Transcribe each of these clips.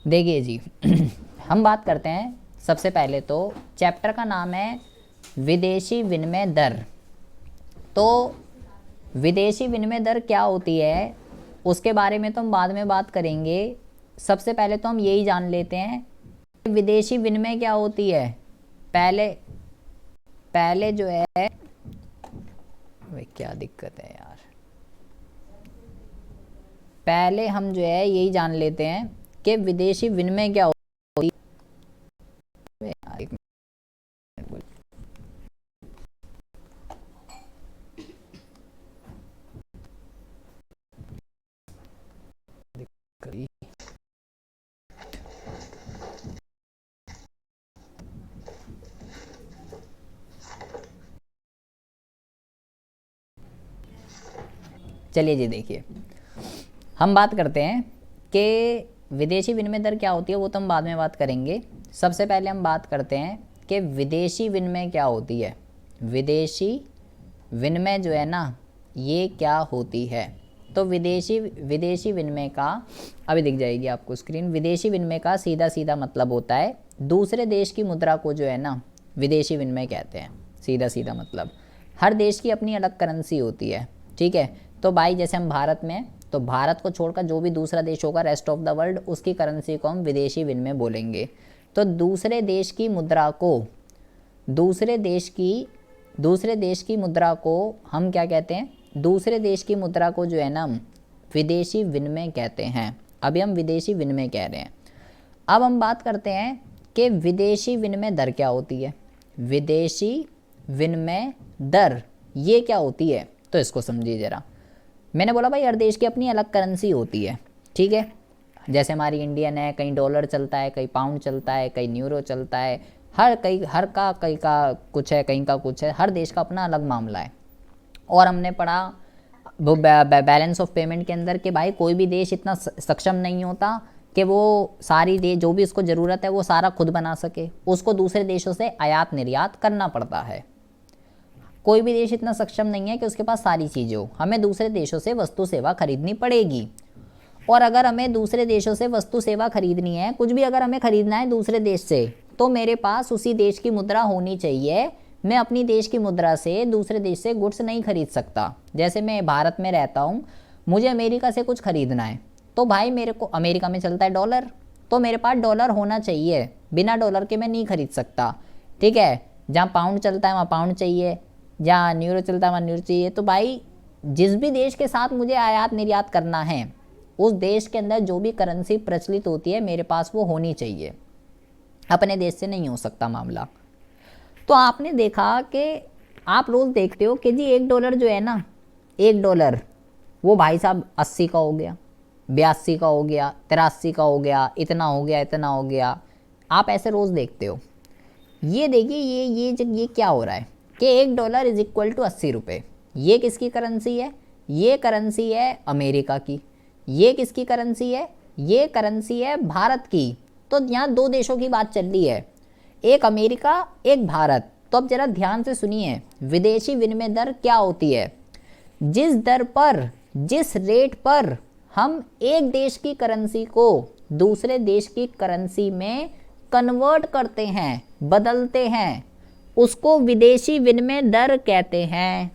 देखिए जी हम बात करते हैं सबसे पहले तो चैप्टर का नाम है विदेशी विनिमय दर। तो विदेशी विनिमय दर क्या होती है उसके बारे में तो हम बाद में बात करेंगे। सबसे पहले तो हम यही जान लेते हैं विदेशी विनिमय क्या होती है। पहले पहले जो है भाई क्या दिक्कत है यार, पहले हम जो है यही जान लेते हैं कि विदेशी विनिमय क्या होती है। एक मिनट करी। चलिए जी देखिए हम बात करते हैं कि विदेशी विनिमय दर क्या होती है, वो तो हम बाद में बात करेंगे। सबसे पहले हम बात करते हैं कि विदेशी विनिमय क्या होती है। विदेशी विनिमय जो है ना ये क्या होती है। तो विदेशी विनिमय का अभी दिख जाएगी आपको स्क्रीन। विदेशी विनिमय का सीधा सीधा मतलब होता है दूसरे देश की मुद्रा को जो है ना विदेशी विनिमय कहते हैं। सीधा सीधा मतलब हर देश की अपनी अलग करेंसी होती है, ठीक है। तो भाई जैसे हम भारत में, तो भारत को छोड़कर जो भी दूसरा देश होगा रेस्ट ऑफ द वर्ल्ड, उसकी करेंसी को हम विदेशी विनिमय बोलेंगे। तो दूसरे देश की मुद्रा को दूसरे देश की मुद्रा को हम क्या कहते हैं, दूसरे देश की मुद्रा को जो है ना विदेशी विनिमय कहते हैं। अभी हम विदेशी विनिमय कह रहे हैं। अब हम बात करते हैं कि विदेशी विनिमय दर क्या होती है। विदेशी विनिमय दर ये क्या होती है, तो इसको समझिए ज़रा। मैंने बोला भाई हर देश की अपनी अलग करेंसी होती है, ठीक है। जैसे हमारी इंडियन है, कहीं डॉलर चलता है, कहीं पाउंड चलता है, कहीं यूरो चलता है, हर कहीं का कुछ है, कहीं का कुछ है। हर देश का अपना अलग मामला है। और हमने पढ़ा वो बैलेंस ऑफ पेमेंट के अंदर कि भाई कोई भी देश इतना सक्षम नहीं होता कि वो सारी देश जो भी उसको ज़रूरत है वो सारा खुद बना सके, उसको दूसरे देशों से आयात निर्यात करना पड़ता है। कोई भी देश इतना सक्षम नहीं है कि उसके पास सारी चीज़ें हो, हमें दूसरे देशों से वस्तु सेवा खरीदनी पड़ेगी। और अगर हमें दूसरे देशों से वस्तु सेवा खरीदनी है, कुछ भी अगर हमें खरीदना है दूसरे देश से, तो मेरे पास उसी देश की मुद्रा होनी चाहिए। मैं अपनी देश की मुद्रा से दूसरे देश से गुड्स नहीं खरीद सकता। जैसे मैं भारत में रहता हूँ, मुझे अमेरिका से कुछ खरीदना है, तो भाई मेरे को अमेरिका में चलता है डॉलर, तो मेरे पास डॉलर होना चाहिए। बिना डॉलर के मैं नहीं खरीद सकता, ठीक है। जहाँ पाउंड चलता है वहाँ पाउंड चाहिए, जहाँ यूरो चलता है वहाँ यूरो चाहिए। तो भाई जिस भी देश के साथ मुझे आयात निर्यात करना है, उस देश के अंदर जो भी करेंसी प्रचलित होती है मेरे पास वो होनी चाहिए, अपने देश से नहीं हो सकता मामला। तो आपने देखा कि आप रोज़ देखते हो कि जी $1 जो है ना, $1 वो भाई साहब 80 का हो गया, 82 का हो गया, 83 का हो गया, इतना हो गया, इतना हो गया। आप ऐसे रोज़ देखते हो। ये देखिए ये क्या हो रहा है कि $1 इज इक्वल टू 80 रुपये। ये किसकी करेंसी है? ये करेंसी है अमेरिका की। ये किसकी करेंसी है? ये करेंसी है भारत की। तो यहाँ दो देशों की बात चल रही है, एक अमेरिका एक भारत। तो अब जरा ध्यान से सुनिए, विदेशी विनिमय दर क्या होती है? जिस दर पर, जिस रेट पर हम एक देश की करेंसी को दूसरे देश की करेंसी में कन्वर्ट करते हैं, बदलते हैं, उसको विदेशी विनिमय दर कहते हैं।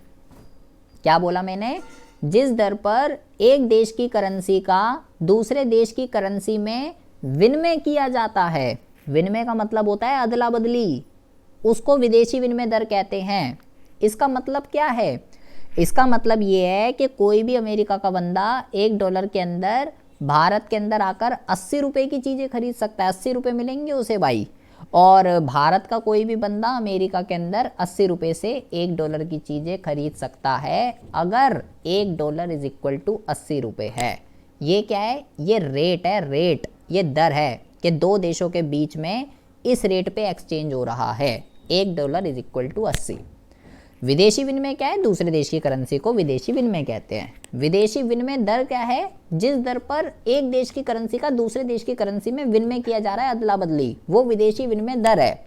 क्या बोला मैंने? जिस दर पर एक देश की करेंसी का दूसरे देश की करेंसी में विनिमय किया जाता है, विनिमय का मतलब होता है अदला बदली, उसको विदेशी विनिमय दर कहते हैं। इसका मतलब क्या है? इसका मतलब ये है कि कोई भी अमेरिका का बंदा $1 के अंदर भारत के अंदर आकर 80 रुपये की चीज़ें खरीद सकता है। 80 रुपये मिलेंगे उसे भाई। और भारत का कोई भी बंदा अमेरिका के अंदर 80 रुपये से $1 की चीज़ें खरीद सकता है, अगर $1 इज इक्वल टू 80 रुपये है। ये क्या है? ये रेट है, रेट, ये दर है कि दो देशों के बीच में इस रेट पे एक्सचेंज हो रहा है। $1 इज इक्वल टू 80। विदेशी विनिमय क्या है? दूसरे देश की करेंसी को विदेशी विनिमय कहते हैं। विदेशी विनिमय दर क्या है? जिस दर पर एक देश की करेंसी का दूसरे देश की करेंसी में विनिमय किया जा रहा है, अदला बदली, वो विदेशी विनिमय दर है।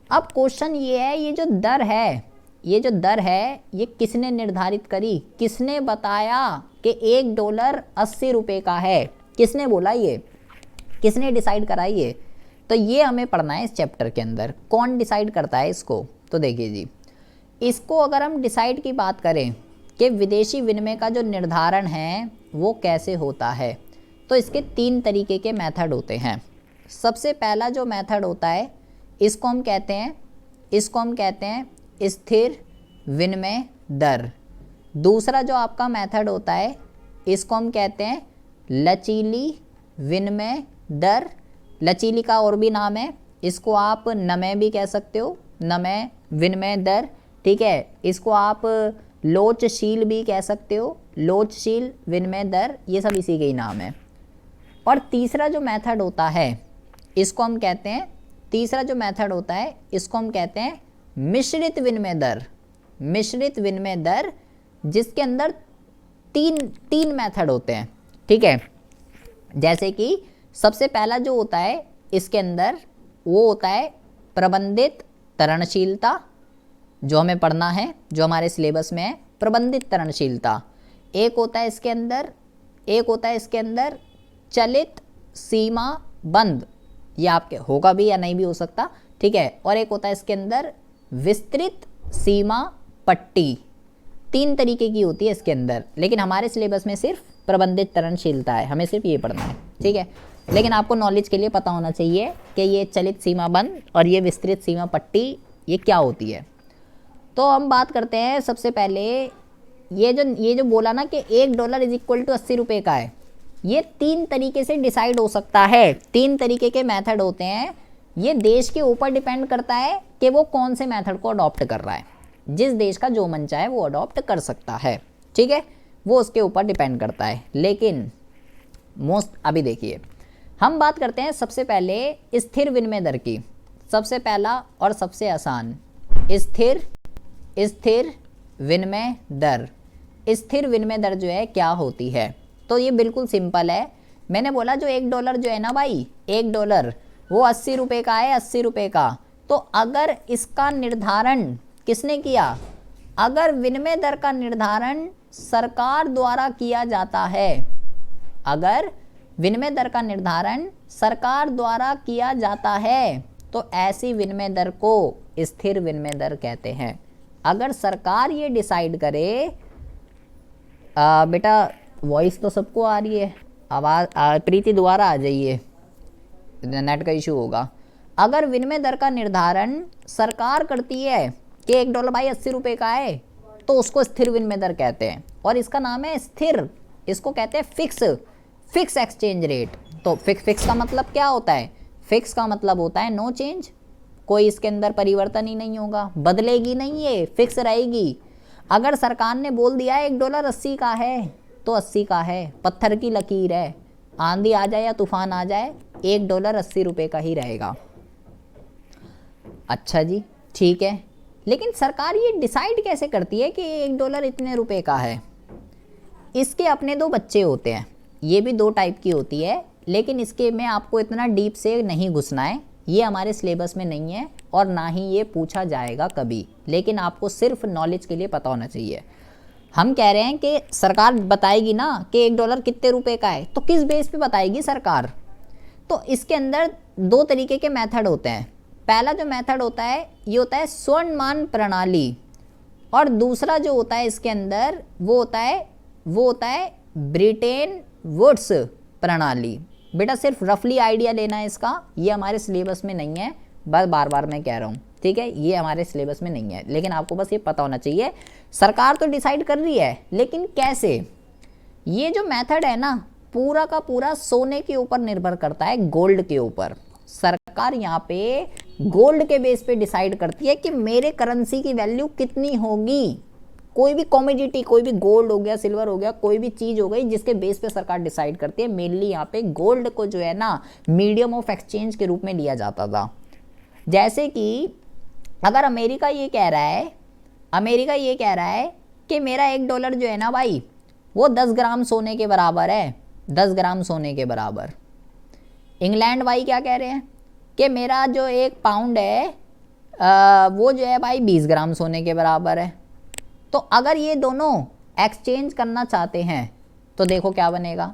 अब क्वेश्चन ये है, ये जो दर है ये किसने निर्धारित करी? किसने बताया कि $1 80 रुपये का है? किसने बोला ये? किसने डिसाइड करा ये? तो ये हमें पढ़ना है इस चैप्टर के अंदर। कौन डिसाइड करता है इसको? तो देखिए जी, इसको अगर हम डिसाइड की बात करें कि विदेशी विनिमय का जो निर्धारण है वो कैसे होता है, तो इसके 3 तरीके के मेथड होते हैं। सबसे पहला जो मेथड होता है इसको हम कहते हैं स्थिर विनिमय दर। दूसरा जो आपका मेथड होता है इसको हम कहते हैं लचीली विनिमय दर। लचीली का और भी नाम है, इसको आप नमय भी कह सकते हो, नमय विनिमय दर, ठीक है। इसको आप लोचशील भी कह सकते हो, लोचशील विनिमय दर, ये सब इसी के ही नाम है। और तीसरा जो मेथड होता है इसको हम कहते हैं मिश्रित विनिमय दर। मिश्रित विनिमय दर जिसके अंदर तीन मेथड होते हैं, ठीक है। जैसे कि सबसे पहला जो होता है इसके अंदर वो होता है प्रबंधित तरणशीलता, जो हमें पढ़ना है, जो हमारे सिलेबस में है, प्रबंधित तरणशीलता। एक होता है इसके अंदर चलित सीमा बंद, ये आपके होगा भी या नहीं भी हो सकता, ठीक है। और एक होता है इसके अंदर विस्तृत सीमा पट्टी। 3 तरीके की होती है इसके अंदर, लेकिन हमारे सिलेबस में सिर्फ प्रबंधित तरणशीलता है, हमें सिर्फ ये पढ़ना है, ठीक है। लेकिन आपको नॉलेज के लिए पता होना चाहिए कि ये चलित सीमा बंद और ये विस्तृत सीमा पट्टी ये क्या होती है। तो हम बात करते हैं सबसे पहले ये जो बोला ना कि $1 = 80 रुपये का है, ये 3 तरीके से डिसाइड हो सकता है। 3 तरीके के मेथड होते हैं। ये देश के ऊपर डिपेंड करता है कि वो कौन से मेथड को अडॉप्ट कर रहा है। जिस देश का जो मन चाहे वो अडॉप्ट कर सकता है, ठीक है, वो उसके ऊपर डिपेंड करता है। लेकिन अभी देखिए, हम बात करते हैं सबसे पहले स्थिर विनिमय दर की। सबसे पहला और सबसे आसान स्थिर विनिमय दर। स्थिर विनिमय दर जो है क्या होती है? तो ये बिल्कुल सिंपल है। मैंने बोला जो $1 जो है ना भाई, $1 वो 80 रुपये का है, 80 रुपये का। तो अगर इसका निर्धारण किसने किया? अगर विनिमय दर का निर्धारण सरकार द्वारा किया जाता है, अगर विनिमय दर का निर्धारण सरकार द्वारा किया जाता है तो ऐसी विनिमय दर को स्थिर विनिमय दर कहते हैं। अगर सरकार ये डिसाइड करे, बेटा वॉइस तो सबको आ रही है, आवाज़ प्रीति दोबारा आ जाइए, नेट का इशू होगा। अगर विनिमय दर का निर्धारण सरकार करती है कि $1 भाई 80 रुपये का है, तो उसको स्थिर विनिमय दर कहते हैं और इसका नाम है स्थिर। इसको कहते हैं फिक्स एक्सचेंज रेट। तो फिक्स का मतलब क्या होता है? फिक्स का मतलब होता है नो चेंज, कोई इसके अंदर परिवर्तन ही नहीं होगा, बदलेगी नहीं, ये फिक्स रहेगी। अगर सरकार ने बोल दिया है $1 80 का है तो 80 का है, पत्थर की लकीर है, आंधी आ जाए या तूफान आ जाए $1 80 रुपये का ही रहेगा। अच्छा जी, ठीक है, लेकिन सरकार ये डिसाइड कैसे करती है कि $1 इतने रुपए का है? इसके अपने 2 बच्चे होते हैं, ये भी 2 टाइप की होती है, लेकिन इसके में आपको इतना डीप से नहीं घुसना है, ये हमारे सिलेबस में नहीं है और ना ही ये पूछा जाएगा कभी, लेकिन आपको सिर्फ नॉलेज के लिए पता होना चाहिए। हम कह रहे हैं कि सरकार बताएगी ना कि $1 कितने रुपए का है, तो किस बेस पे बताएगी सरकार? तो इसके अंदर 2 तरीके के मेथड होते हैं। पहला जो मेथड होता है ये होता है स्वर्णमान प्रणाली, और दूसरा जो होता है इसके अंदर वो होता है ब्रिटेन वुड्स प्रणाली। बेटा सिर्फ रफली आइडिया लेना है इसका, ये हमारे सिलेबस में नहीं है, बस बार मैं कह रहा हूँ, ठीक है, ये हमारे सिलेबस में नहीं है, लेकिन आपको बस ये पता होना चाहिए सरकार तो डिसाइड कर रही है, लेकिन कैसे? ये जो मेथड है ना पूरा का पूरा सोने के ऊपर निर्भर करता है, गोल्ड के ऊपर। सरकार यहाँ पे गोल्ड के बेस पे डिसाइड करती है कि मेरे करेंसी की वैल्यू कितनी होगी। कोई भी कॉमोडिटी, कोई भी गोल्ड हो गया, सिल्वर हो गया, कोई भी चीज़ हो गई जिसके बेस पे सरकार डिसाइड करती है। मेनली यहाँ पे गोल्ड को जो है ना मीडियम ऑफ एक्सचेंज के रूप में लिया जाता था। जैसे कि अगर अमेरिका ये कह रहा है कि मेरा $1 जो है ना भाई वो 10 ग्राम सोने के बराबर है, 10 ग्राम सोने के बराबर। इंग्लैंड भाई क्या कह रहे हैं कि मेरा जो 1 पाउंड है वो जो है भाई 20 ग्राम सोने के बराबर है। तो अगर ये दोनों एक्सचेंज करना चाहते हैं तो देखो क्या बनेगा,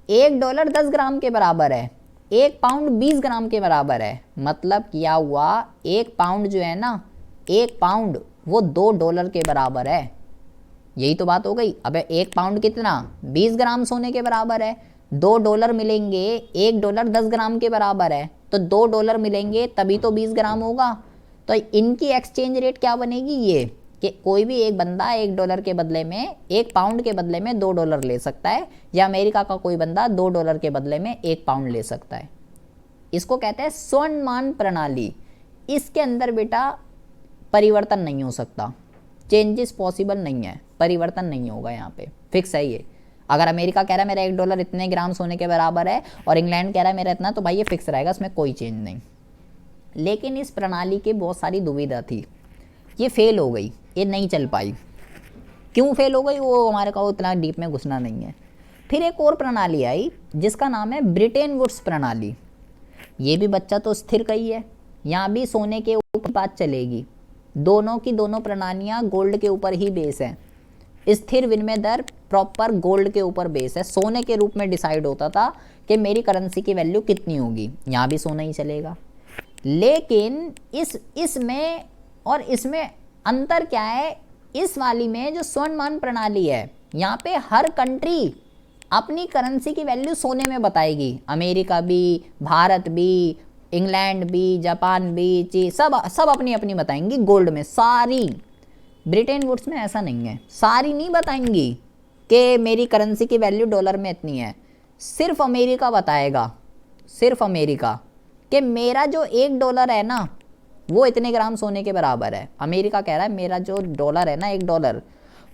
$1 10 ग्राम के बराबर है 1 पाउंड 20 ग्राम के बराबर है। मतलब क्या हुआ, 1 पाउंड जो है ना, 1 पाउंड वो $2 के बराबर है। यही तो बात हो गई। अब 1 पाउंड कितना, 20 ग्राम सोने के बराबर है। $2 मिलेंगे, $1 10 ग्राम के बराबर है, तो $2 मिलेंगे तभी तो 20 ग्राम होगा। तो इनकी एक्सचेंज रेट क्या बनेगी, ये कि कोई भी एक बंदा $1 के बदले में, 1 पाउंड के बदले में $2 ले सकता है, या अमेरिका का कोई बंदा $2 के बदले में 1 पाउंड ले सकता है। इसको कहते हैं स्वर्णमान प्रणाली। इसके अंदर बेटा परिवर्तन नहीं हो सकता, चेंजेस पॉसिबल नहीं है, परिवर्तन नहीं होगा, यहाँ पे फिक्स है ये। अगर अमेरिका कह रहा है मेरा $1 इतने ग्राम सोने के बराबर है और इंग्लैंड कह रहा है मेरा इतना, तो भाई ये फिक्स रहेगा, इसमें कोई चेंज नहीं। लेकिन इस प्रणाली की बहुत सारी दुविधा थी, ये फेल हो गई, ये नहीं चल पाई। क्यों फेल हो गई वो हमारे को उतना डीप में घुसना नहीं है। फिर एक और प्रणाली आई जिसका नाम है ब्रिटेन वुड्स प्रणाली। ये भी बच्चा तो स्थिर कही है, यहाँ भी सोने के ऊपर बात चलेगी। दोनों की दोनों प्रणालियाँ गोल्ड के ऊपर ही बेस है। स्थिर विनिमय दर प्रॉपर गोल्ड के ऊपर बेस है। सोने के रूप में डिसाइड होता था कि मेरी करेंसी की वैल्यू कितनी होगी, यहाँ भी सोना ही चलेगा। लेकिन इसमें और इसमें अंतर क्या है, इस वाली में जो स्वर्णमान प्रणाली है, यहाँ पे हर कंट्री अपनी करेंसी की वैल्यू सोने में बताएगी। अमेरिका भी, भारत भी, इंग्लैंड भी, जापान भी, चीन, सब अपनी अपनी बताएंगी गोल्ड में सारी। ब्रिटेन वुड्स में ऐसा नहीं है, सारी नहीं बताएंगी कि मेरी करेंसी की वैल्यू डॉलर में इतनी है। सिर्फ अमेरिका बताएगा, सिर्फ अमेरिका, कि मेरा जो $1 है ना वो इतने ग्राम सोने के बराबर है। अमेरिका कह रहा है मेरा जो डॉलर है ना, $1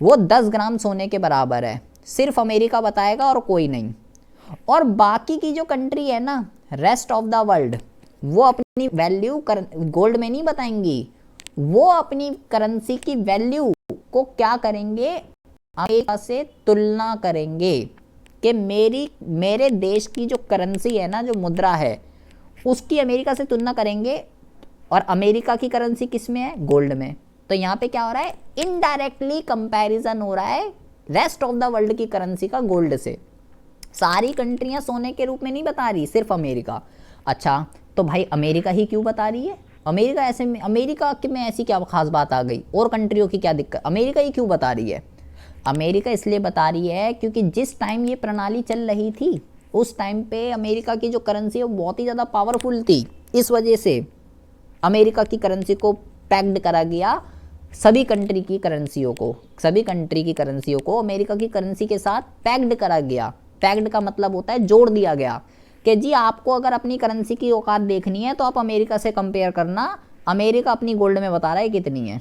वो 10 ग्राम सोने के बराबर है। सिर्फ अमेरिका बताएगा और कोई नहीं। और बाकी की जो कंट्री है ना, रेस्ट ऑफ द वर्ल्ड, वो अपनी वैल्यू गोल्ड में नहीं बताएंगी, वो अपनी करेंसी की वैल्यू को क्या करेंगे, अमेरिका से तुलना करेंगे कि मेरे देश की जो करेंसी है ना, जो मुद्रा है, उसकी अमेरिका से तुलना करेंगे। और अमेरिका की करेंसी किस में है, गोल्ड में। तो यहाँ पे क्या हो रहा है, इनडायरेक्टली कंपैरिजन हो रहा है रेस्ट ऑफ द वर्ल्ड की करेंसी का गोल्ड से। सारी कंट्रियां सोने के रूप में नहीं बता रही, सिर्फ अमेरिका। अच्छा तो भाई अमेरिका ही क्यों बता रही है, अमेरिका में ऐसी क्या खास बात आ गई, और कंट्रियों की क्या दिक्कत, अमेरिका ही क्यों बता रही है। अमेरिका इसलिए बता रही है क्योंकि जिस टाइम ये प्रणाली चल रही थी उस टाइम पे अमेरिका की जो करेंसी है वो बहुत ही ज़्यादा पावरफुल थी। इस वजह से अमेरिका की करेंसी को पैक्ड करा गया, सभी कंट्री की करेंसियों को अमेरिका की करेंसी के साथ पैक्ड करा गया। पैक्ड का मतलब होता है जोड़ दिया गया कि जी आपको अगर अपनी करेंसी की औकात देखनी है तो आप अमेरिका से कंपेयर करना, अमेरिका अपनी गोल्ड में बता रहा है कितनी है।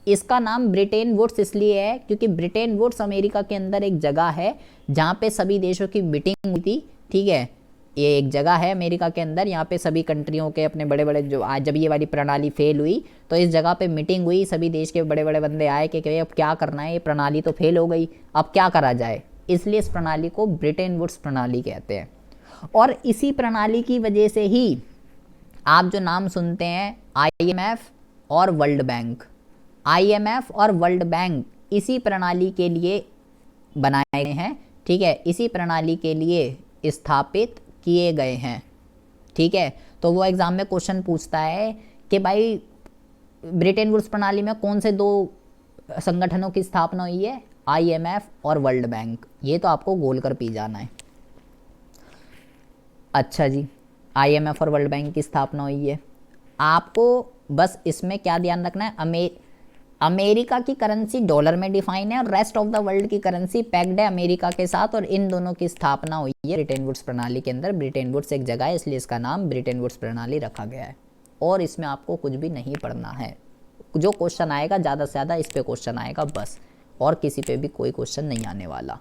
इसका नाम ब्रिटेन वुड्स इसलिए है क्योंकि ब्रिटेन वुड्स अमेरिका के अंदर एक जगह है जहाँ पे सभी देशों की मीटिंग हुई थी। ठीक है, ये एक जगह है अमेरिका के अंदर, यहाँ पे सभी कंट्रियों के अपने बड़े बड़े जो आज जब ये वाली प्रणाली फेल हुई तो इस जगह पे मीटिंग हुई, सभी देश के बड़े बड़े बंदे आए कि अब क्या करना है, ये प्रणाली तो फेल हो गई, अब क्या करा जाए। इसलिए इस प्रणाली को ब्रिटेन वुड्स प्रणाली कहते हैं। और इसी प्रणाली की वजह से ही आप जो नाम सुनते हैं IMF और वर्ल्ड बैंक, IMF और वर्ल्ड बैंक इसी प्रणाली के लिए बनाए गए हैं। ठीक है, इसी प्रणाली के लिए स्थापित किए गए हैं। ठीक है, तो वो एग्जाम में क्वेश्चन पूछता है कि भाई ब्रिटेन वुड्स प्रणाली में कौन से 2 संगठनों की स्थापना हुई है, IMF और वर्ल्ड बैंक। ये तो आपको गोल कर पी जाना है। अच्छा जी, IMF और वर्ल्ड बैंक की स्थापना हुई है। आपको बस इसमें क्या ध्यान रखना है, अमेरिका की करेंसी डॉलर में डिफाइन है और रेस्ट ऑफ द वर्ल्ड की करेंसी पैक्ड है अमेरिका के साथ, और इन दोनों की स्थापना हुई है ब्रिटेन वुड्स प्रणाली के अंदर। ब्रिटेन वुड्स एक जगह है इसलिए इसका नाम ब्रिटेन वुड्स प्रणाली रखा गया है। और इसमें आपको कुछ भी नहीं पढ़ना है, जो क्वेश्चन आएगा ज़्यादा से ज़्यादा इस पे क्वेश्चन आएगा बस, और किसी पे भी कोई क्वेश्चन नहीं आने वाला।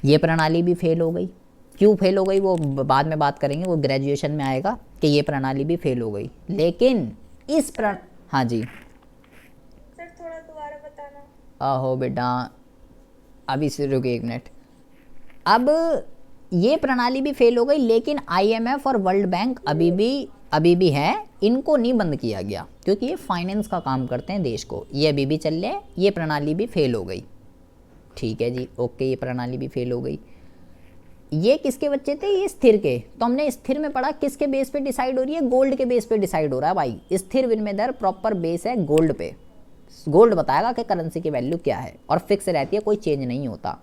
ये प्रणाली भी फेल हो गई। क्यों फेल हो गई वो बाद में बात करेंगे, वो ग्रेजुएशन में आएगा कि ये प्रणाली भी फेल हो गई। लेकिन इस हाँ जी सर थोड़ा दोबारा बताना। आहो बेटा अभी से रुके 1 मिनट। अब ये प्रणाली भी फेल हो गई, लेकिन IMF और वर्ल्ड बैंक अभी भी है, इनको नहीं बंद किया गया क्योंकि ये फाइनेंस का काम करते हैं देश को। ये अभी भी चल रहे हैं, ये प्रणाली भी फेल हो गई। ठीक है जी, ओके, ये प्रणाली भी फेल हो गई। ये किसके बच्चे थे? ये स्थिर के। तो हमने स्थिर में पढ़ा किसके बेस पे डिसाइड हो रही है? गोल्ड के बेस पे डिसाइड हो रहा है भाई। स्थिर विनिमय दर प्रॉपर बेस है गोल्ड पे। गोल्ड बताएगा कि करेंसी की वैल्यू क्या है और फिक्स रहती है, कोई चेंज नहीं होता।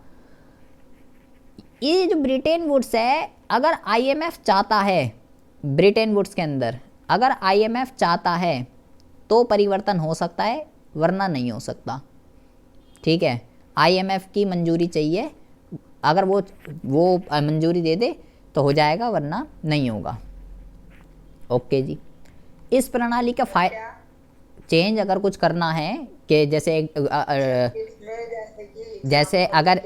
ये जो ब्रिटेन वुड्स है, अगर आईएमएफ चाहता है, ब्रिटेन वुड्स के अंदर अगर आईएमएफ चाहता है तो परिवर्तन हो सकता है, वरना नहीं हो सकता। ठीक है, आईएमएफ की मंजूरी चाहिए, अगर वो मंजूरी दे दे तो हो जाएगा, वरना नहीं होगा। ओके जी। इस प्रणाली का चेंज अगर कुछ करना है कि जैसे अगर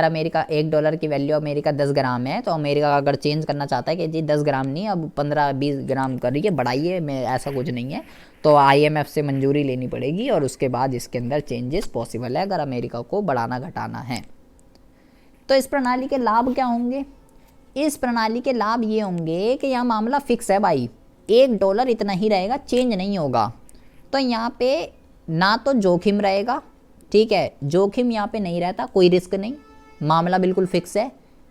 अमेरिका $1 की वैल्यू अमेरिका 10 ग्राम है, तो अमेरिका अगर चेंज करना चाहता है कि जी 10 ग्राम नहीं अब 15-20 ग्राम करिए, बढ़ाइए, में ऐसा कुछ नहीं है, तो आईएमएफ से मंजूरी लेनी पड़ेगी और उसके बाद इसके अंदर चेंजेस पॉसिबल है अगर अमेरिका को बढ़ाना घटाना है। तो इस प्रणाली के लाभ क्या होंगे? इस प्रणाली के लाभ ये होंगे कि यहाँ मामला फिक्स है भाई, $1 इतना ही रहेगा, चेंज नहीं होगा। तो यहाँ पे ना तो जोखिम रहेगा, ठीक है, जोखिम यहाँ पे नहीं रहता, कोई रिस्क नहीं, मामला बिल्कुल फिक्स है।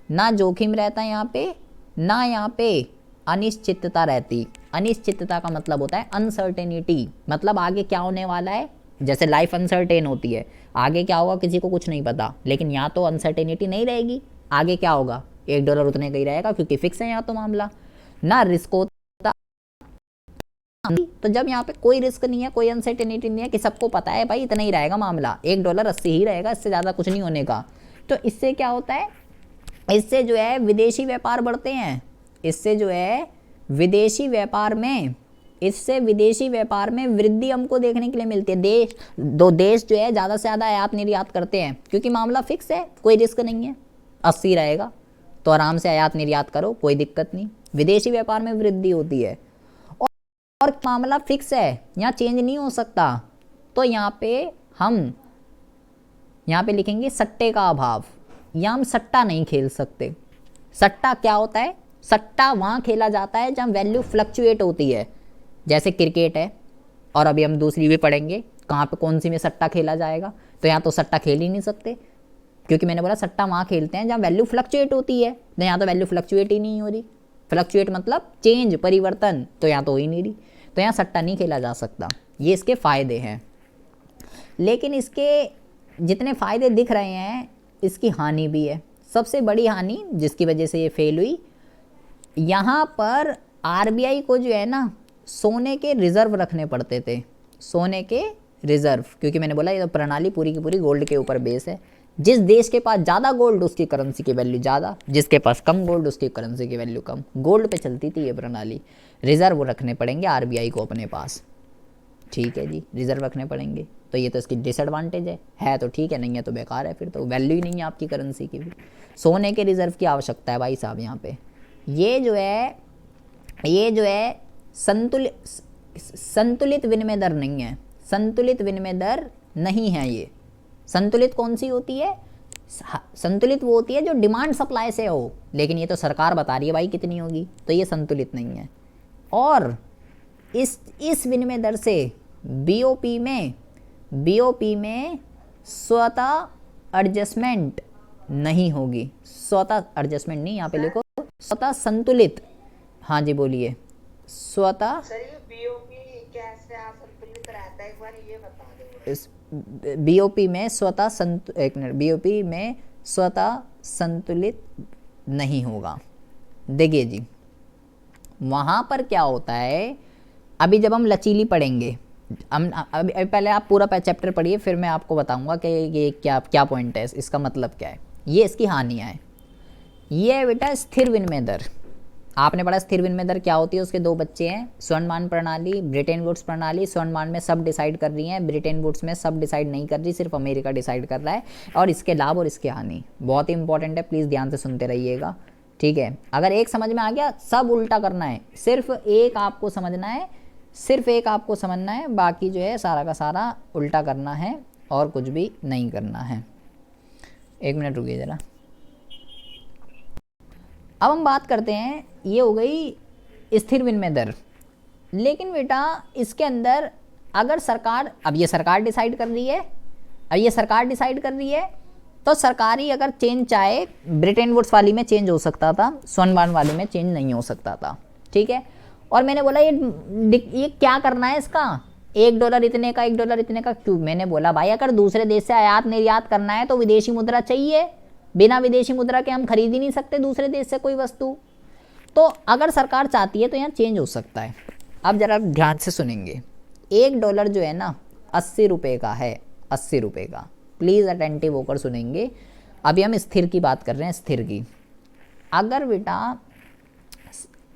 ना जोखिम रहता है यहाँ पे, ना यहाँ पे अनिश्चितता रहती। अनिश्चितता का मतलब होता है अनसर्टेनिटी, मतलब आगे क्या होने वाला है। जैसे लाइफ अनसर्टेन होती है, आगे क्या होगा किसी को कुछ नहीं पता, लेकिन यहाँ तो अनसर्टेनिटी नहीं रहेगी, आगे क्या होगा $1 उतने का ही रहेगा, क्योंकि फिक्स है यहाँ तो मामला, ना रिस्क होता। तो जब यहाँ पे कोई रिस्क नहीं है, कोई अनसर्टेनिटी नहीं है, कि सबको पता है भाई इतना ही रहेगा मामला, $1 80 ही रहेगा, इससे ज़्यादा कुछ नहीं होने का, तो इससे क्या होता है, इससे जो है विदेशी व्यापार बढ़ते हैं। इससे जो है विदेशी व्यापार में, इससे विदेशी व्यापार में वृद्धि हमको देखने के लिए मिलती है। देश जो है ज़्यादा से ज़्यादा आयात निर्यात करते हैं, क्योंकि मामला फिक्स है, कोई रिस्क नहीं है, 80 रहेगा, तो आराम से आयात निर्यात करो, कोई दिक्कत नहीं, विदेशी व्यापार में वृद्धि होती है। और मामला फिक्स है, यहाँ चेंज नहीं हो सकता, तो यहाँ पे लिखेंगे सट्टे का अभाव। यहाँ हम सट्टा नहीं खेल सकते। सट्टा क्या होता है? सट्टा वहाँ खेला जाता है जहाँ वैल्यू फ्लक्चुएट होती है, जैसे क्रिकेट है, और अभी हम दूसरी भी पढ़ेंगे कहाँ पे कौन सी में सट्टा खेला जाएगा। तो यहाँ तो सट्टा खेल ही नहीं सकते, क्योंकि मैंने बोला सट्टा वहाँ खेलते हैं जहाँ वैल्यू फ्लक्चुएट होती है, तो यहाँ तो वैल्यू फ्लक्चुएट ही नहीं हो रही। फ्लक्चुएट मतलब चेंज, परिवर्तन, तो यहाँ तो हो ही नहीं रही, तो यहाँ सट्टा नहीं खेला जा सकता। ये इसके फ़ायदे हैं। लेकिन इसके जितने फ़ायदे दिख रहे हैं, इसकी हानि भी है। सबसे बड़ी हानि जिसकी वजह से ये फेल हुई, यहाँ पर आरबीआई को जो है ना सोने के रिज़र्व रखने पड़ते थे, सोने के रिज़र्व, क्योंकि मैंने बोला ये तो प्रणाली पूरी की पूरी गोल्ड के ऊपर बेस है। जिस देश के पास ज़्यादा गोल्ड उसकी करेंसी की वैल्यू ज़्यादा, जिसके पास कम गोल्ड उसकी करेंसी की वैल्यू कम। गोल्ड पे चलती थी ये प्रणाली। रिज़र्व रखने पड़ेंगे आरबीआई को अपने पास, ठीक है जी, रिज़र्व रखने पड़ेंगे। तो ये तो इसकी डिसएडवांटेज है तो ठीक है, नहीं है तो बेकार है, फिर तो वैल्यू ही नहीं है आपकी करेंसी की भी। सोने के रिज़र्व की आवश्यकता है भाई साहब यहाँ पे। ये जो है संतुलित विनिमय दर नहीं है, संतुलित विनिमय दर नहीं है ये। संतुलित कौन सी होती है? संतुलित वो होती है जो डिमांड सप्लाई से हो, लेकिन ये तो सरकार बता रही है भाई कितनी होगी, तो ये संतुलित नहीं है। और इस विनिमय दर से बीओपी में स्वतः एडजस्टमेंट नहीं होगी। स्वतः एडजस्टमेंट नहीं, यहाँ पे लिखो स्वतः संतुलित। हाँ जी बोलिए। स्वतः कैसे असंतुलित रहता है, एक बार ये बता दो। इस बीओपी में बीओपी में स्वतः संतुलित नहीं होगा। देखिए जी, वहाँ पर क्या होता है, अभी जब हम लचीली पढ़ेंगे, अभी पहले आप पूरा चैप्टर पढ़िए, फिर मैं आपको बताऊंगा कि ये क्या पॉइंट है, इसका मतलब क्या है, ये इसकी हानियाँ हैं। ये है बेटा स्थिर विनिमय दर। आपने पढ़ा स्थिर विनिमय दर क्या होती है, उसके दो बच्चे हैं, स्वर्णमान प्रणाली, ब्रिटेन वुड्स प्रणाली। स्वर्णमान में सब डिसाइड कर रही हैं, ब्रिटेन वुड्स में सब डिसाइड नहीं कर रही, सिर्फ अमेरिका डिसाइड कर रहा है। और इसके लाभ और इसकी हानि बहुत ही इंपॉर्टेंट है, प्लीज़ ध्यान से सुनते रहिएगा, ठीक है। अगर एक समझ में आ गया, सब उल्टा करना है, सिर्फ एक आपको समझना है, सिर्फ एक आपको समझना है, बाकी जो है सारा का सारा उल्टा करना है और कुछ भी नहीं करना है। एक मिनट रुकिए ज़रा। अब हम बात करते हैं, ये हो गई स्थिर विनिमय दर। लेकिन बेटा इसके अंदर अगर सरकार, अब ये सरकार डिसाइड कर रही है, तो सरकारी अगर चेंज चाहे, ब्रिटेन वुड्स वाली में चेंज हो सकता था, स्वनबान वाली में चेंज नहीं हो सकता था, ठीक है। और मैंने बोला ये क्या करना है इसका, $1 इतने का, $1 इतने का क्यों? मैंने बोला भाई अगर दूसरे देश से आयात निर्यात करना है तो विदेशी मुद्रा चाहिए, बिना विदेशी मुद्रा के हम खरीद ही नहीं सकते दूसरे देश से कोई वस्तु। तो अगर सरकार चाहती है तो यहाँ चेंज हो सकता है। अब जरा ध्यान से सुनेंगे, $1 जो है ना 80 रुपये का है, 80 रुपये का। प्लीज़ अटेंटिव होकर सुनेंगे। अभी हम स्थिर की बात कर रहे हैं, स्थिर की। अगर बेटा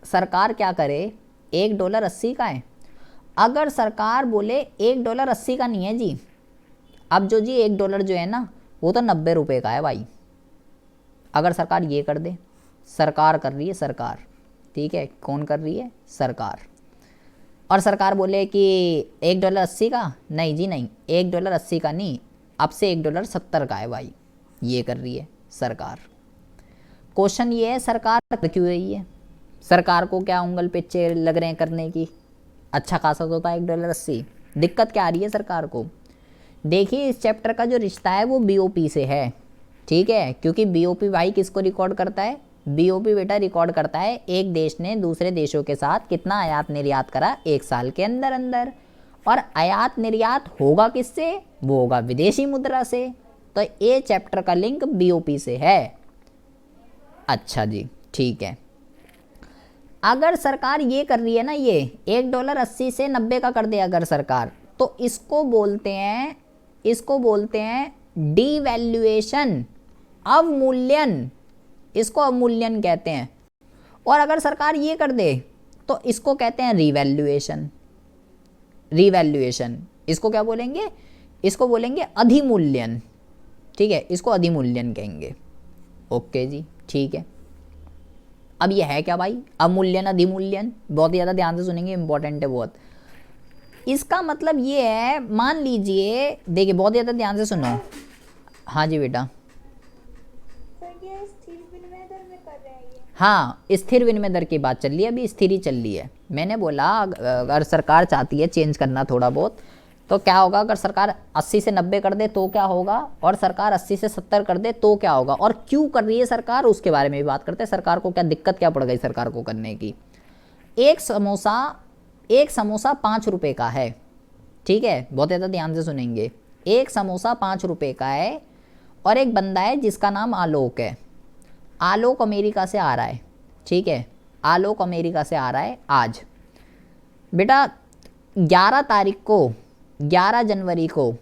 सरकार क्या करे, $1 80 का है, अगर सरकार बोले $1 80 का नहीं है जी, अब जो जी $1 जो है ना वो तो 90 रुपये का है भाई। अगर सरकार ये कर दे, सरकार कर रही है, सरकार, ठीक है, कौन कर रही है? सरकार। और सरकार बोले कि $1 80 का, नहीं जी नहीं, $1 80 का नहीं, अब से $1 70 का है भाई, ये कर रही है सरकार। क्वेश्चन ये है सरकार कर क्यों रही है? सरकार को क्या उंगल पे चेर लग रहे हैं करने की? अच्छा खासा तो था $1 80, दिक्कत क्या आ रही है सरकार को? देखिए इस चैप्टर का जो रिश्ता है वो बीओपी से है, ठीक है, क्योंकि बीओपी भाई किसको रिकॉर्ड करता है? बीओपी बेटा रिकॉर्ड करता है एक देश ने दूसरे देशों के साथ कितना आयात निर्यात करा 1 साल के अंदर अंदर, और आयात निर्यात होगा किससे? वो होगा विदेशी मुद्रा से। तो ये चैप्टर का लिंक बीओपी से है। अच्छा जी, ठीक है। अगर सरकार ये कर रही है ना, ये $1 80 से 90 का कर दे अगर सरकार, तो इसको बोलते हैं डीवैल्यूएशन, अवमूल्यन, इसको अवमूल्यन कहते हैं। और अगर सरकार ये कर दे तो इसको कहते हैं रिवैल्यूएशन। रिवैल्यूएशन इसको क्या बोलेंगे? इसको बोलेंगे अधिमूल्यन, ठीक है, इसको अधिमूल्यन कहेंगे। ओके जी, ठीक है। अब ये है क्या भाई? अवमूल्यन, अधिमूल्यन, बहुत ही ज़्यादा ध्यान से सुनेंगे, इंपॉर्टेंट है बहुत। इसका मतलब ये है, मान लीजिए, देखिए बहुत ज़्यादा ध्यान से सुनो। हाँ जी बेटा। हाँ, स्थिर विनिमय दर की बात चल रही है, अभी स्थिर ही चल रही है। मैंने बोला अगर सरकार चाहती है चेंज करना थोड़ा बहुत तो क्या होगा? अगर सरकार 80 से 90 कर दे तो क्या होगा, और सरकार 80 से 70 कर दे तो क्या होगा, और क्यों कर रही है सरकार उसके बारे में भी बात करते हैं। सरकार को क्या दिक्कत क्या पड़ गई सरकार को करने की? एक समोसा 5 रुपये का है, ठीक है, बहुत ज़्यादा ध्यान से सुनेंगे। एक समोसा 5 रुपये का है, और एक बंदा है जिसका नाम आलोक है। आलोक अमेरिका से आ रहा है, ठीक है, आलोक अमेरिका से आ रहा है आज। बेटा 11 तारीख को, 11 जनवरी को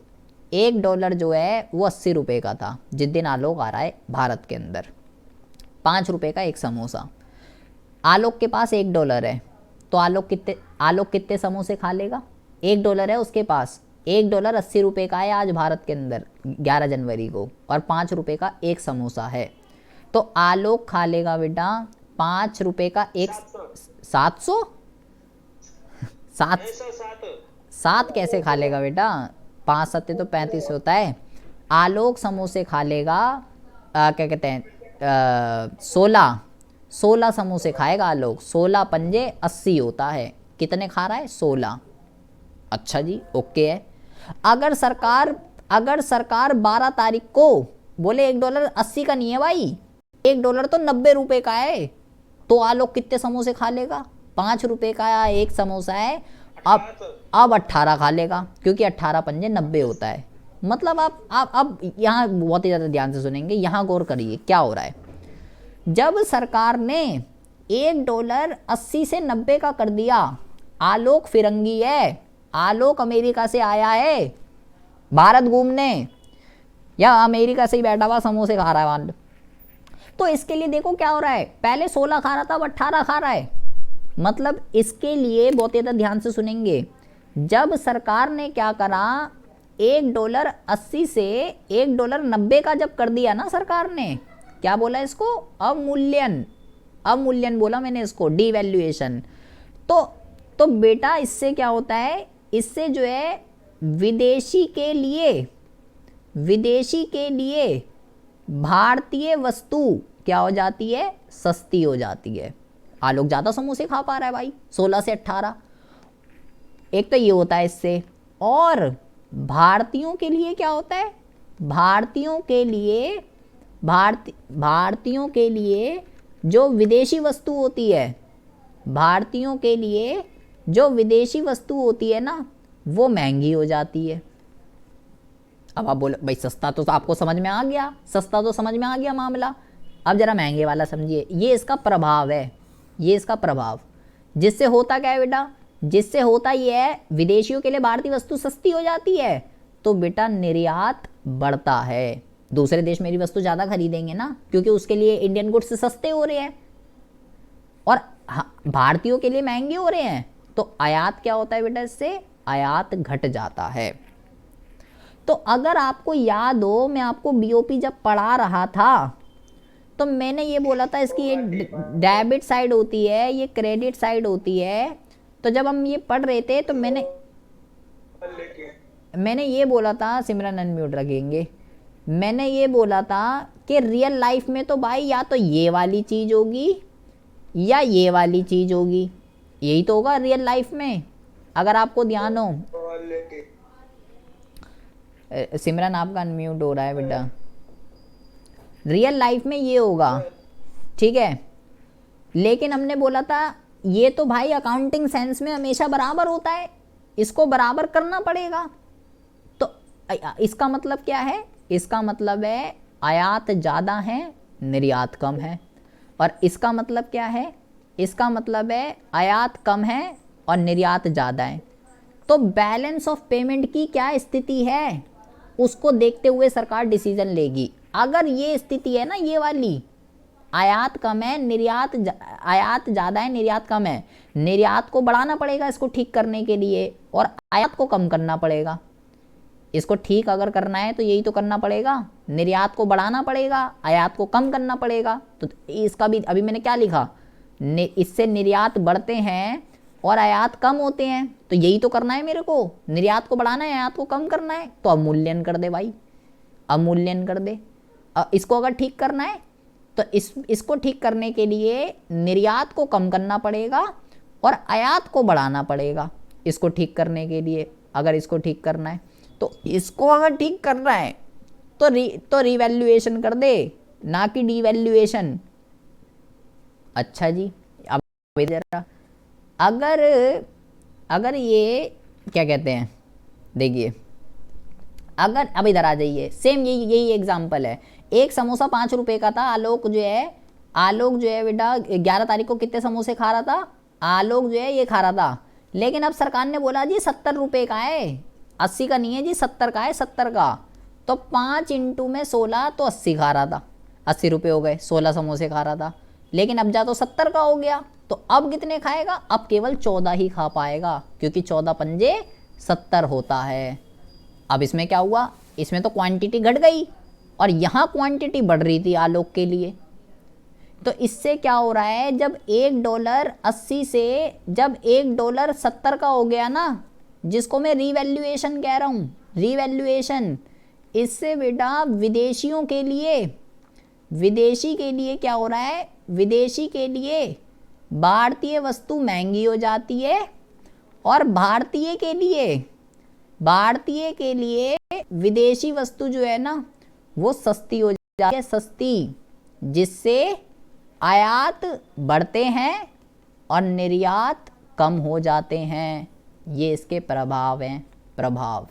$1 जो है वो 80 रुपये का था, जिस दिन आलोक आ रहा है भारत के अंदर। 5 रुपये का एक समोसा। आलोक के पास $1 है, तो आलोक कितने समोसे खा लेगा? $1 है उसके पास, $1 80 रुपये का है आज भारत के अंदर 11 जनवरी को, और 5 रुपये का एक समोसा है। तो आलोक खा लेगा बेटा 5 रुपये का एक 700 7 कैसे खा लेगा बेटा? 5 सत्ते तो 35 होता है। आलोक समोसे खा लेगा, क्या कहते हैं, 16 समोसे खाएगा आलोक। 16 पंजे 80 होता है। कितने खा रहा है? 16। अच्छा जी, ओके है। अगर सरकार 12 तारीख को बोले $1 80 का नहीं है भाई, $1 तो 90 रुपये का है, तो आलोक कितने समोसे खा लेगा? 5 रुपये का एक समोसा है, अब 18 खा लेगा, क्योंकि 18 पंजे 90 होता है। मतलब आप अब यहाँ बहुत ही ज़्यादा ध्यान से सुनेंगे, यहाँ गौर करिए क्या हो रहा है। जब सरकार ने $1 80 से 90 का कर दिया, आलोक फिरंगी है, आलोक अमेरिका से आया है भारत घूमने, या अमेरिका से ही बैठा हुआ समोसे खा रहा है, तो इसके लिए देखो क्या हो रहा है, पहले 16 खा रहा था, अब 18 खा रहा है। मतलब इसके लिए बहुत ज़्यादा ध्यान से सुनेंगे, जब सरकार ने क्या करा, $1 80 से $1 90 का जब कर दिया ना सरकार ने, क्या बोला इसको? अवमूल्यन बोला मैंने इसको, डीवैल्यूएशन। तो बेटा इससे क्या होता है, इससे जो है विदेशी के लिए भारतीय वस्तु क्या हो जाती है? सस्ती हो जाती है। आलोक ज़्यादा समोसे खा पा रहा है भाई, 16 से 18। एक तो ये होता है इससे, और भारतीयों के लिए क्या होता है? भारतीयों के लिए भारतीयों के लिए जो विदेशी वस्तु होती है, भारतीयों के लिए जो विदेशी वस्तु होती है ना, वो महंगी हो जाती है। अब आप बोलो भाई सस्ता तो आपको समझ में आ गया, सस्ता तो समझ में आ गया मामला। अब जरा महंगे वाला समझिए, ये इसका प्रभाव है, ये इसका प्रभाव। जिससे होता क्या है बेटा, जिससे होता ये है विदेशियों के लिए भारतीय वस्तु सस्ती हो जाती है, तो बेटा निर्यात बढ़ता है। दूसरे देश मेरी वस्तु ज़्यादा खरीदेंगे ना, क्योंकि उसके लिए इंडियन गुड्स सस्ते हो रहे हैं और भारतीयों के लिए महंगे हो रहे हैं, तो आयात क्या होता है बेटा, इससे आयात घट जाता है। तो अगर आपको याद हो, मैं आपको बीओपी जब पढ़ा रहा था तो मैंने ये बोला था इसकी ये डेबिट साइड होती है, ये क्रेडिट साइड होती है। तो जब हम ये पढ़ रहे थे तो मैंने ये बोला था, सिमरन अनम्यूट रखेंगे, मैंने ये बोला था कि रियल लाइफ में तो भाई या तो ये वाली चीज़ होगी या ये वाली चीज़ होगी, यही तो होगा रियल लाइफ में। अगर आपको ध्यान हो, सिमरन आपका अनम्यूट हो रहा है बेटा, रियल लाइफ में ये होगा, ठीक है। लेकिन हमने बोला था ये तो भाई अकाउंटिंग सेंस में हमेशा बराबर होता है, इसको बराबर करना पड़ेगा। तो इसका मतलब क्या है, इसका मतलब है आयात ज़्यादा है निर्यात कम है। और इसका मतलब क्या है, इसका मतलब है आयात कम है और निर्यात ज़्यादा है। तो बैलेंस ऑफ पेमेंट की क्या स्थिति है, उसको देखते हुए सरकार डिसीजन लेगी। अगर ये स्थिति है ना, ये वाली आयात कम है आयात ज़्यादा है निर्यात कम है, निर्यात को बढ़ाना पड़ेगा इसको ठीक करने के लिए, और आयात को कम करना पड़ेगा। इसको ठीक अगर करना है तो यही तो करना पड़ेगा, निर्यात को बढ़ाना पड़ेगा, आयात को कम करना पड़ेगा। तो इसका भी अभी मैंने क्या लिखा, इससे निर्यात बढ़ते हैं और आयात कम होते हैं, तो यही तो करना है मेरे को, निर्यात को बढ़ाना है आयात को कम करना है। तो अवमूल्यन कर दे भाई, अवमूल्यन कर दे। इसको अगर ठीक करना है तो इसको ठीक करने के लिए निर्यात को कम करना पड़ेगा और आयात को बढ़ाना पड़ेगा। इसको ठीक करने के लिए अगर इसको ठीक करना है, तो इसको अगर ठीक करना है तो रिवैल्यूएशन कर दे, ना कि डिवैल्यूएशन। अच्छा जी, अब जरा अगर ये क्या कहते हैं, देखिए अगर अब इधर आ जाइए, सेम यही एग्जाम्पल है। एक समोसा 5 रुपए का था, आलोक जो है बेटा 11 तारीख को कितने समोसे खा रहा था, आलोक जो है ये खा रहा था। लेकिन अब सरकार ने बोला जी 70 रुपए का है, 80 का नहीं है जी, 70 का है, 70 का। तो 5 इंटू में 16 तो 80 खा रहा था, 80 रुपये हो गए, 16 समोसे खा रहा था। लेकिन अब जा तो 70 का हो गया, तो अब कितने खाएगा, अब केवल 14 ही खा पाएगा, क्योंकि 14 पंजे 70 होता है। अब इसमें क्या हुआ, इसमें तो क्वांटिटी घट गई और यहाँ क्वांटिटी बढ़ रही थी आलोक के लिए। तो इससे क्या हो रहा है, जब $1 से जब $1 70 का हो गया ना, जिसको मैं रिवैल्यूएशन कह रहा हूँ, रिवैल्यूएशन, इससे बेटा विदेशियों के लिए, विदेशी के लिए क्या हो रहा है, विदेशी के लिए भारतीय वस्तु महंगी हो जाती है और भारतीय के लिए विदेशी वस्तु जो है ना वो सस्ती हो जाती है, सस्ती, जिससे आयात बढ़ते हैं और निर्यात कम हो जाते हैं। ये इसके प्रभाव हैं, प्रभाव।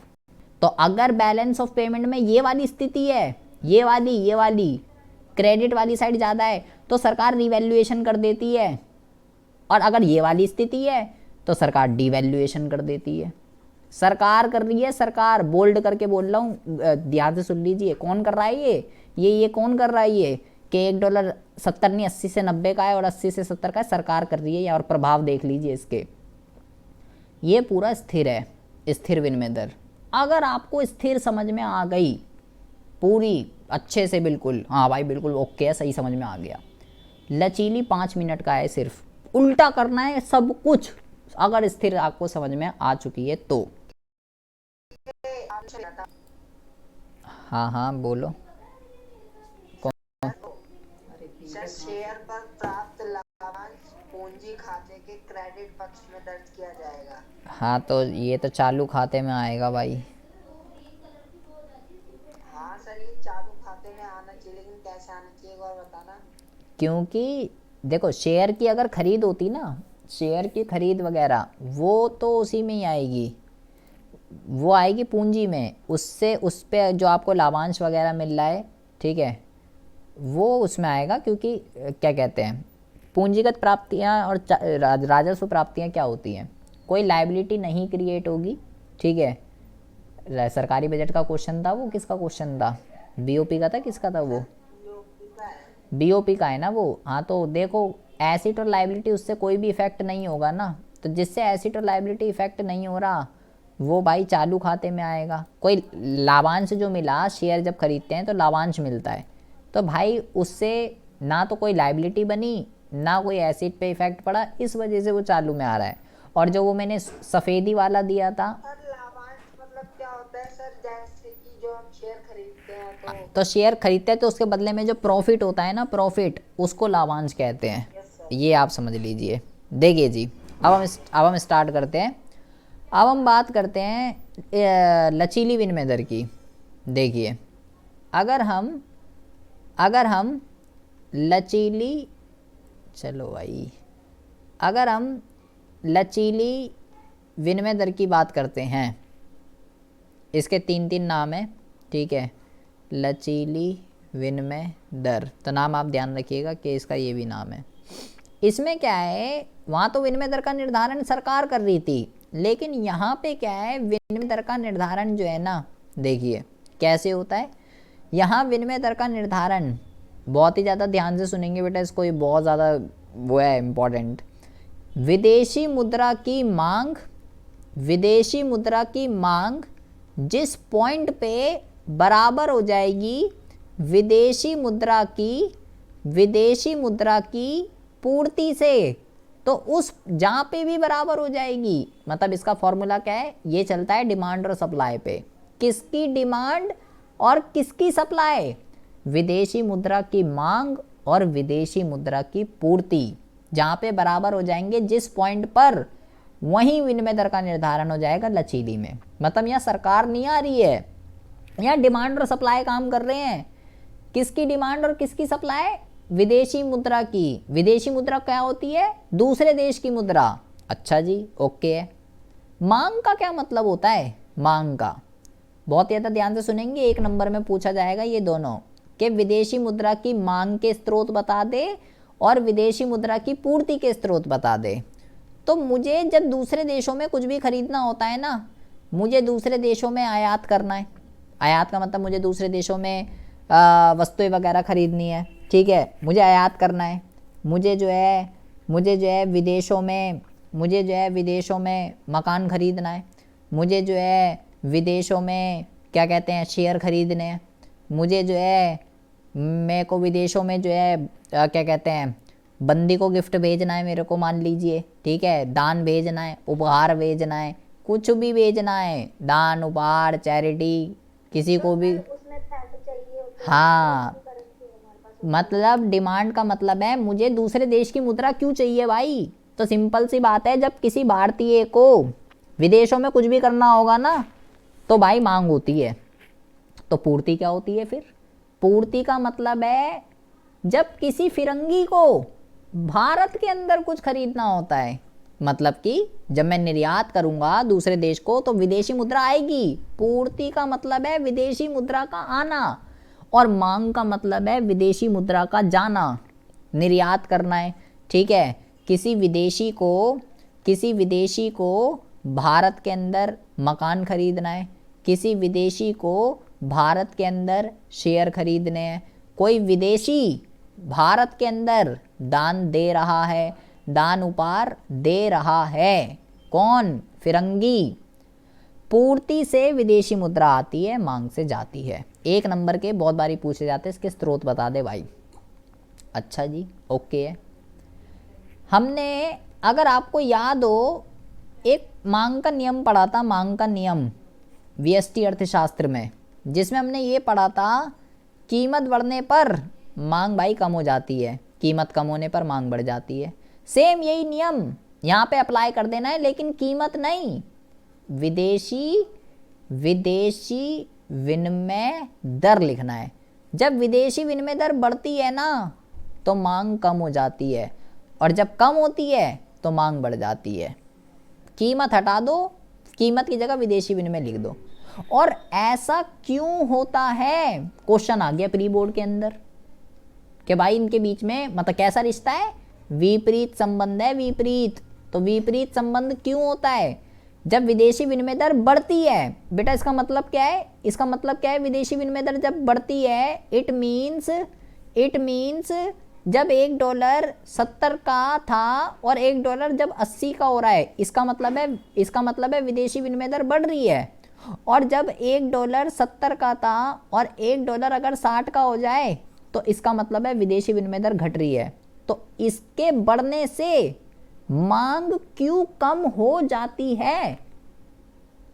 तो अगर बैलेंस ऑफ पेमेंट में ये वाली स्थिति है, ये वाली क्रेडिट वाली साइड ज़्यादा है, तो सरकार रिवैल्यूएशन कर देती है, और अगर ये वाली स्थिति है तो सरकार डिवैल्यूएशन कर देती है। सरकार कर रही है, सरकार, बोल्ड करके बोल रहा हूँ, ध्यान से सुन लीजिए, कौन कर रहा है ये कौन कर रहा है, ये कि $1 70 नहीं 80 से 90 का है और 80 से 70 का है, सरकार कर रही है। और प्रभाव देख लीजिए इसके, ये पूरा स्थिर है, स्थिर विनिमय दर। अगर आपको स्थिर समझ में आ गई पूरी अच्छे से, बिल्कुल हाँ भाई बिल्कुल ओके है, सही समझ में आ गया। लचीली 5 मिनट का है, सिर्फ उल्टा करना है सब कुछ, अगर स्थिर आपको समझ में आ चुकी है तो। हाँ बोलो। सर, शेयर पर प्राप्त लाभांश पूंजी खाते के क्रेडिट पक्ष में दर्ज किया जाएगा। हाँ तो ये तो चालू खाते में आएगा भाई। हाँ ऐसा आना चाहिए, एक बार बताना। क्योंकि देखो शेयर की अगर खरीद होती ना, शेयर की खरीद वगैरह वो तो उसी में ही आएगी, वो आएगी पूंजी में, उससे उस पे जो आपको लाभांश वगैरह मिल रहा है, ठीक है, वो उसमें आएगा। क्योंकि क्या कहते हैं, पूंजीगत प्राप्तियां और राजस्व प्राप्तियां क्या होती हैं, कोई लायबिलिटी नहीं क्रिएट होगी, ठीक है। सरकारी बजट का क्वेश्चन था वो, किसका क्वेश्चन था, बीओपी का था, किसका था वो, यूपी का है। बीओपी का है ना वो। हाँ तो देखो एसिड और लाइबिलिटी उससे कोई भी इफेक्ट नहीं होगा ना, तो जिससे एसिड और लाइबिलिटी इफेक्ट नहीं हो रहा वो भाई चालू खाते में आएगा। कोई लाभांश जो मिला, शेयर जब खरीदते हैं तो लाभांश मिलता है, तो भाई उससे ना तो कोई लाइबिलिटी बनी ना कोई एसिड पे इफेक्ट पड़ा, इस वजह से वो चालू में आ रहा है। और जो वो मैंने सफ़ेदी वाला दिया था, सर लाभांश मतलब क्या होता है सर, जैसे कि जो हम शेयर खरीदते हैं तो शेयर खरीदते हैं तो उसके बदले में जो प्रॉफिट होता है ना, प्रॉफिट, उसको लाभांश कहते हैं। Yes sir. ये आप समझ लीजिए। देखिए जी, अब हम स्टार्ट करते हैं। अब हम बात करते हैं लचीली विनिमय दर की। देखिए अगर हम लचीली, चलो भाई, अगर हम लचीली विनिमय दर की बात करते हैं, इसके तीन तीन नाम है, ठीक है। लचीली विनिमय दर, तो नाम आप ध्यान रखिएगा कि इसका ये भी नाम है। इसमें क्या है, वहाँ तो विनिमय दर का निर्धारण सरकार कर रही थी, लेकिन यहाँ पे क्या है, विनिमय दर का निर्धारण जो है ना, देखिए कैसे होता है। यहाँ विनिमय दर का निर्धारण, बहुत ही ज़्यादा ध्यान से सुनेंगे बेटा इसको, ये बहुत ज़्यादा वो है इम्पोर्टेंट। विदेशी मुद्रा की मांग, विदेशी मुद्रा की मांग जिस पॉइंट पे बराबर हो जाएगी विदेशी मुद्रा की पूर्ति से, तो उस जहाँ पे भी बराबर हो जाएगी, मतलब इसका फॉर्मूला क्या है, ये चलता है डिमांड और सप्लाई पे। किसकी डिमांड और किसकी सप्लाई, विदेशी मुद्रा की मांग और विदेशी मुद्रा की पूर्ति जहाँ पे बराबर हो जाएंगे जिस पॉइंट पर, वहीं विनिमय दर का निर्धारण हो जाएगा लचीली में। मतलब यहाँ सरकार नहीं आ रही है, यहाँ डिमांड और सप्लाई काम कर रहे हैं। किसकी डिमांड और किसकी सप्लाई, विदेशी मुद्रा की। विदेशी मुद्रा क्या होती है, दूसरे देश की मुद्रा। अच्छा जी, ओके है। मांग का क्या मतलब होता है, मांग का बहुत ज़्यादा ध्यान से सुनेंगे, एक नंबर में पूछा जाएगा ये दोनों, कि विदेशी मुद्रा की मांग के स्रोत बता दे और विदेशी मुद्रा की पूर्ति के स्रोत बता दे। तो मुझे जब दूसरे देशों में कुछ भी खरीदना होता है ना, मुझे दूसरे देशों में आयात करना है। आयात का मतलब मुझे दूसरे देशों में वस्तुएं वगैरह खरीदनी है, ठीक है, मुझे आयात करना है। मुझे जो है विदेशों में मकान खरीदना है। मुझे जो है विदेशों में क्या कहते हैं, शेयर खरीदने हैं। मुझे जो है, मेरे को विदेशों में जो है क्या कहते हैं, बंदी को गिफ्ट भेजना है मेरे को, मान लीजिए, ठीक है, दान भेजना है, उपहार भेजना है, कुछ भी भेजना है, दान उपहार चैरिटी, किसी को भी। उसमें पैसे चाहिए होते हैं, हाँ, करेंसी हमारे पास। मतलब डिमांड का मतलब है मुझे दूसरे देश की मुद्रा क्यों चाहिए भाई। तो सिंपल सी बात है, जब किसी भारतीय को विदेशों में कुछ भी करना होगा ना, तो भाई मांग होती है। तो पूर्ति क्या होती है फिर, पूर्ति का मतलब है जब किसी फिरंगी को भारत के अंदर कुछ खरीदना होता है, मतलब कि जब मैं निर्यात करूंगा दूसरे देश को तो विदेशी मुद्रा आएगी। पूर्ति का मतलब है विदेशी मुद्रा का आना, और मांग का मतलब है विदेशी मुद्रा का जाना। निर्यात करना है, ठीक है, किसी विदेशी को भारत के अंदर मकान खरीदना है, किसी विदेशी को भारत के अंदर शेयर खरीदने हैं, कोई विदेशी भारत के अंदर दान दे रहा है, दान उपहार दे रहा है, कौन, फिरंगी। पूर्ति से विदेशी मुद्रा आती है, मांग से जाती है। एक नंबर के बहुत बारी पूछे जाते हैं, इसके स्रोत बता दे भाई। अच्छा जी, ओके है। हमने, अगर आपको याद हो, एक मांग का नियम पढ़ा था, मांग का नियम व्यष्टि अर्थशास्त्र में, जिसमें हमने ये पढ़ा था कीमत बढ़ने पर मांग भाई कम हो जाती है, कीमत कम होने पर मांग बढ़ जाती है। सेम यही नियम यहाँ पे अप्लाई कर देना है, लेकिन कीमत नहीं, विदेशी विनिमय दर लिखना है। जब विदेशी विनिमय दर बढ़ती है ना तो मांग कम हो जाती है, और जब कम होती है तो मांग बढ़ जाती है। कीमत हटा दो, कीमत की जगह विदेशी विनिमय लिख दो। और ऐसा क्यों होता है, क्वेश्चन आ गया प्री बोर्ड के अंदर कि भाई इनके बीच में मतलब कैसा रिश्ता है, विपरीत संबंध है, विपरीत। तो विपरीत संबंध क्यों होता है, जब विदेशी विनिमय दर बढ़ती है। बेटा इसका मतलब क्या है, इसका मतलब क्या है, विदेशी विनिमय दर जब बढ़ती है इट मीन्स जब $1 70 का था और $1 जब 80 का हो रहा है, इसका मतलब है विदेशी विनिमय दर बढ़ रही है। और जब $1 70 का था और $1 अगर 60 का हो जाए तो इसका मतलब है विदेशी विनिमय दर घट रही है। तो इसके बढ़ने से मांग क्यों कम हो जाती है,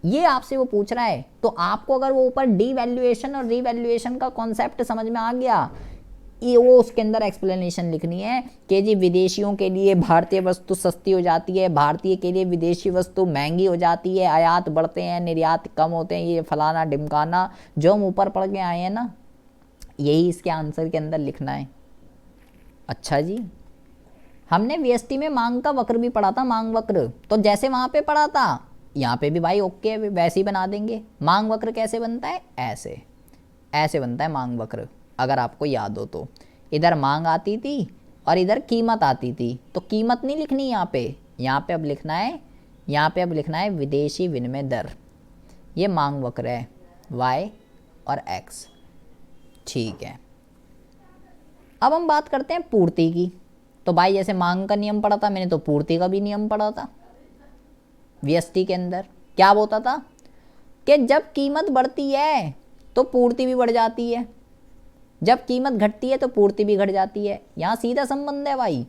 ये आपसे वो पूछ रहा है। तो आपको अगर वो ऊपर डीवैल्यूएशन और रीवैल्यूएशन का कॉन्सेप्ट समझ में आ गया, ये वो उसके अंदर एक्सप्लेनेशन लिखनी है कि जी विदेशियों के लिए भारतीय वस्तु सस्ती हो जाती है, भारतीय के लिए विदेशी वस्तु महंगी हो जाती है, आयात बढ़ते हैं निर्यात कम होते हैं, ये फलाना ढिमकाना जो हम ऊपर पढ़ के आए हैं ना, यही इसके आंसर के अंदर लिखना है। अच्छा जी, हमने वीएसटी में मांग का वक्र भी पढ़ा था, मांग वक्र। तो जैसे वहाँ पे पढ़ा था यहाँ पे भी भाई ओके वैसे ही बना देंगे। मांग वक्र कैसे बनता है, ऐसे बनता है मांग वक्र, अगर आपको याद हो तो। इधर मांग आती थी और इधर कीमत आती थी, तो कीमत नहीं लिखनी यहाँ पे अब लिखना है विदेशी विनिमय दर। ये मांग वक्र है y और x, ठीक है। अब हम बात करते हैं पूर्ति की। तो भाई जैसे मांग का नियम पढ़ा था मैंने, तो पूर्ति का भी नियम पढ़ा था वीएसटी के अंदर। क्या बोलता था कि जब कीमत बढ़ती है तो पूर्ति भी बढ़ जाती है, जब कीमत घटती है तो पूर्ति भी घट जाती है। यहाँ सीधा संबंध है भाई,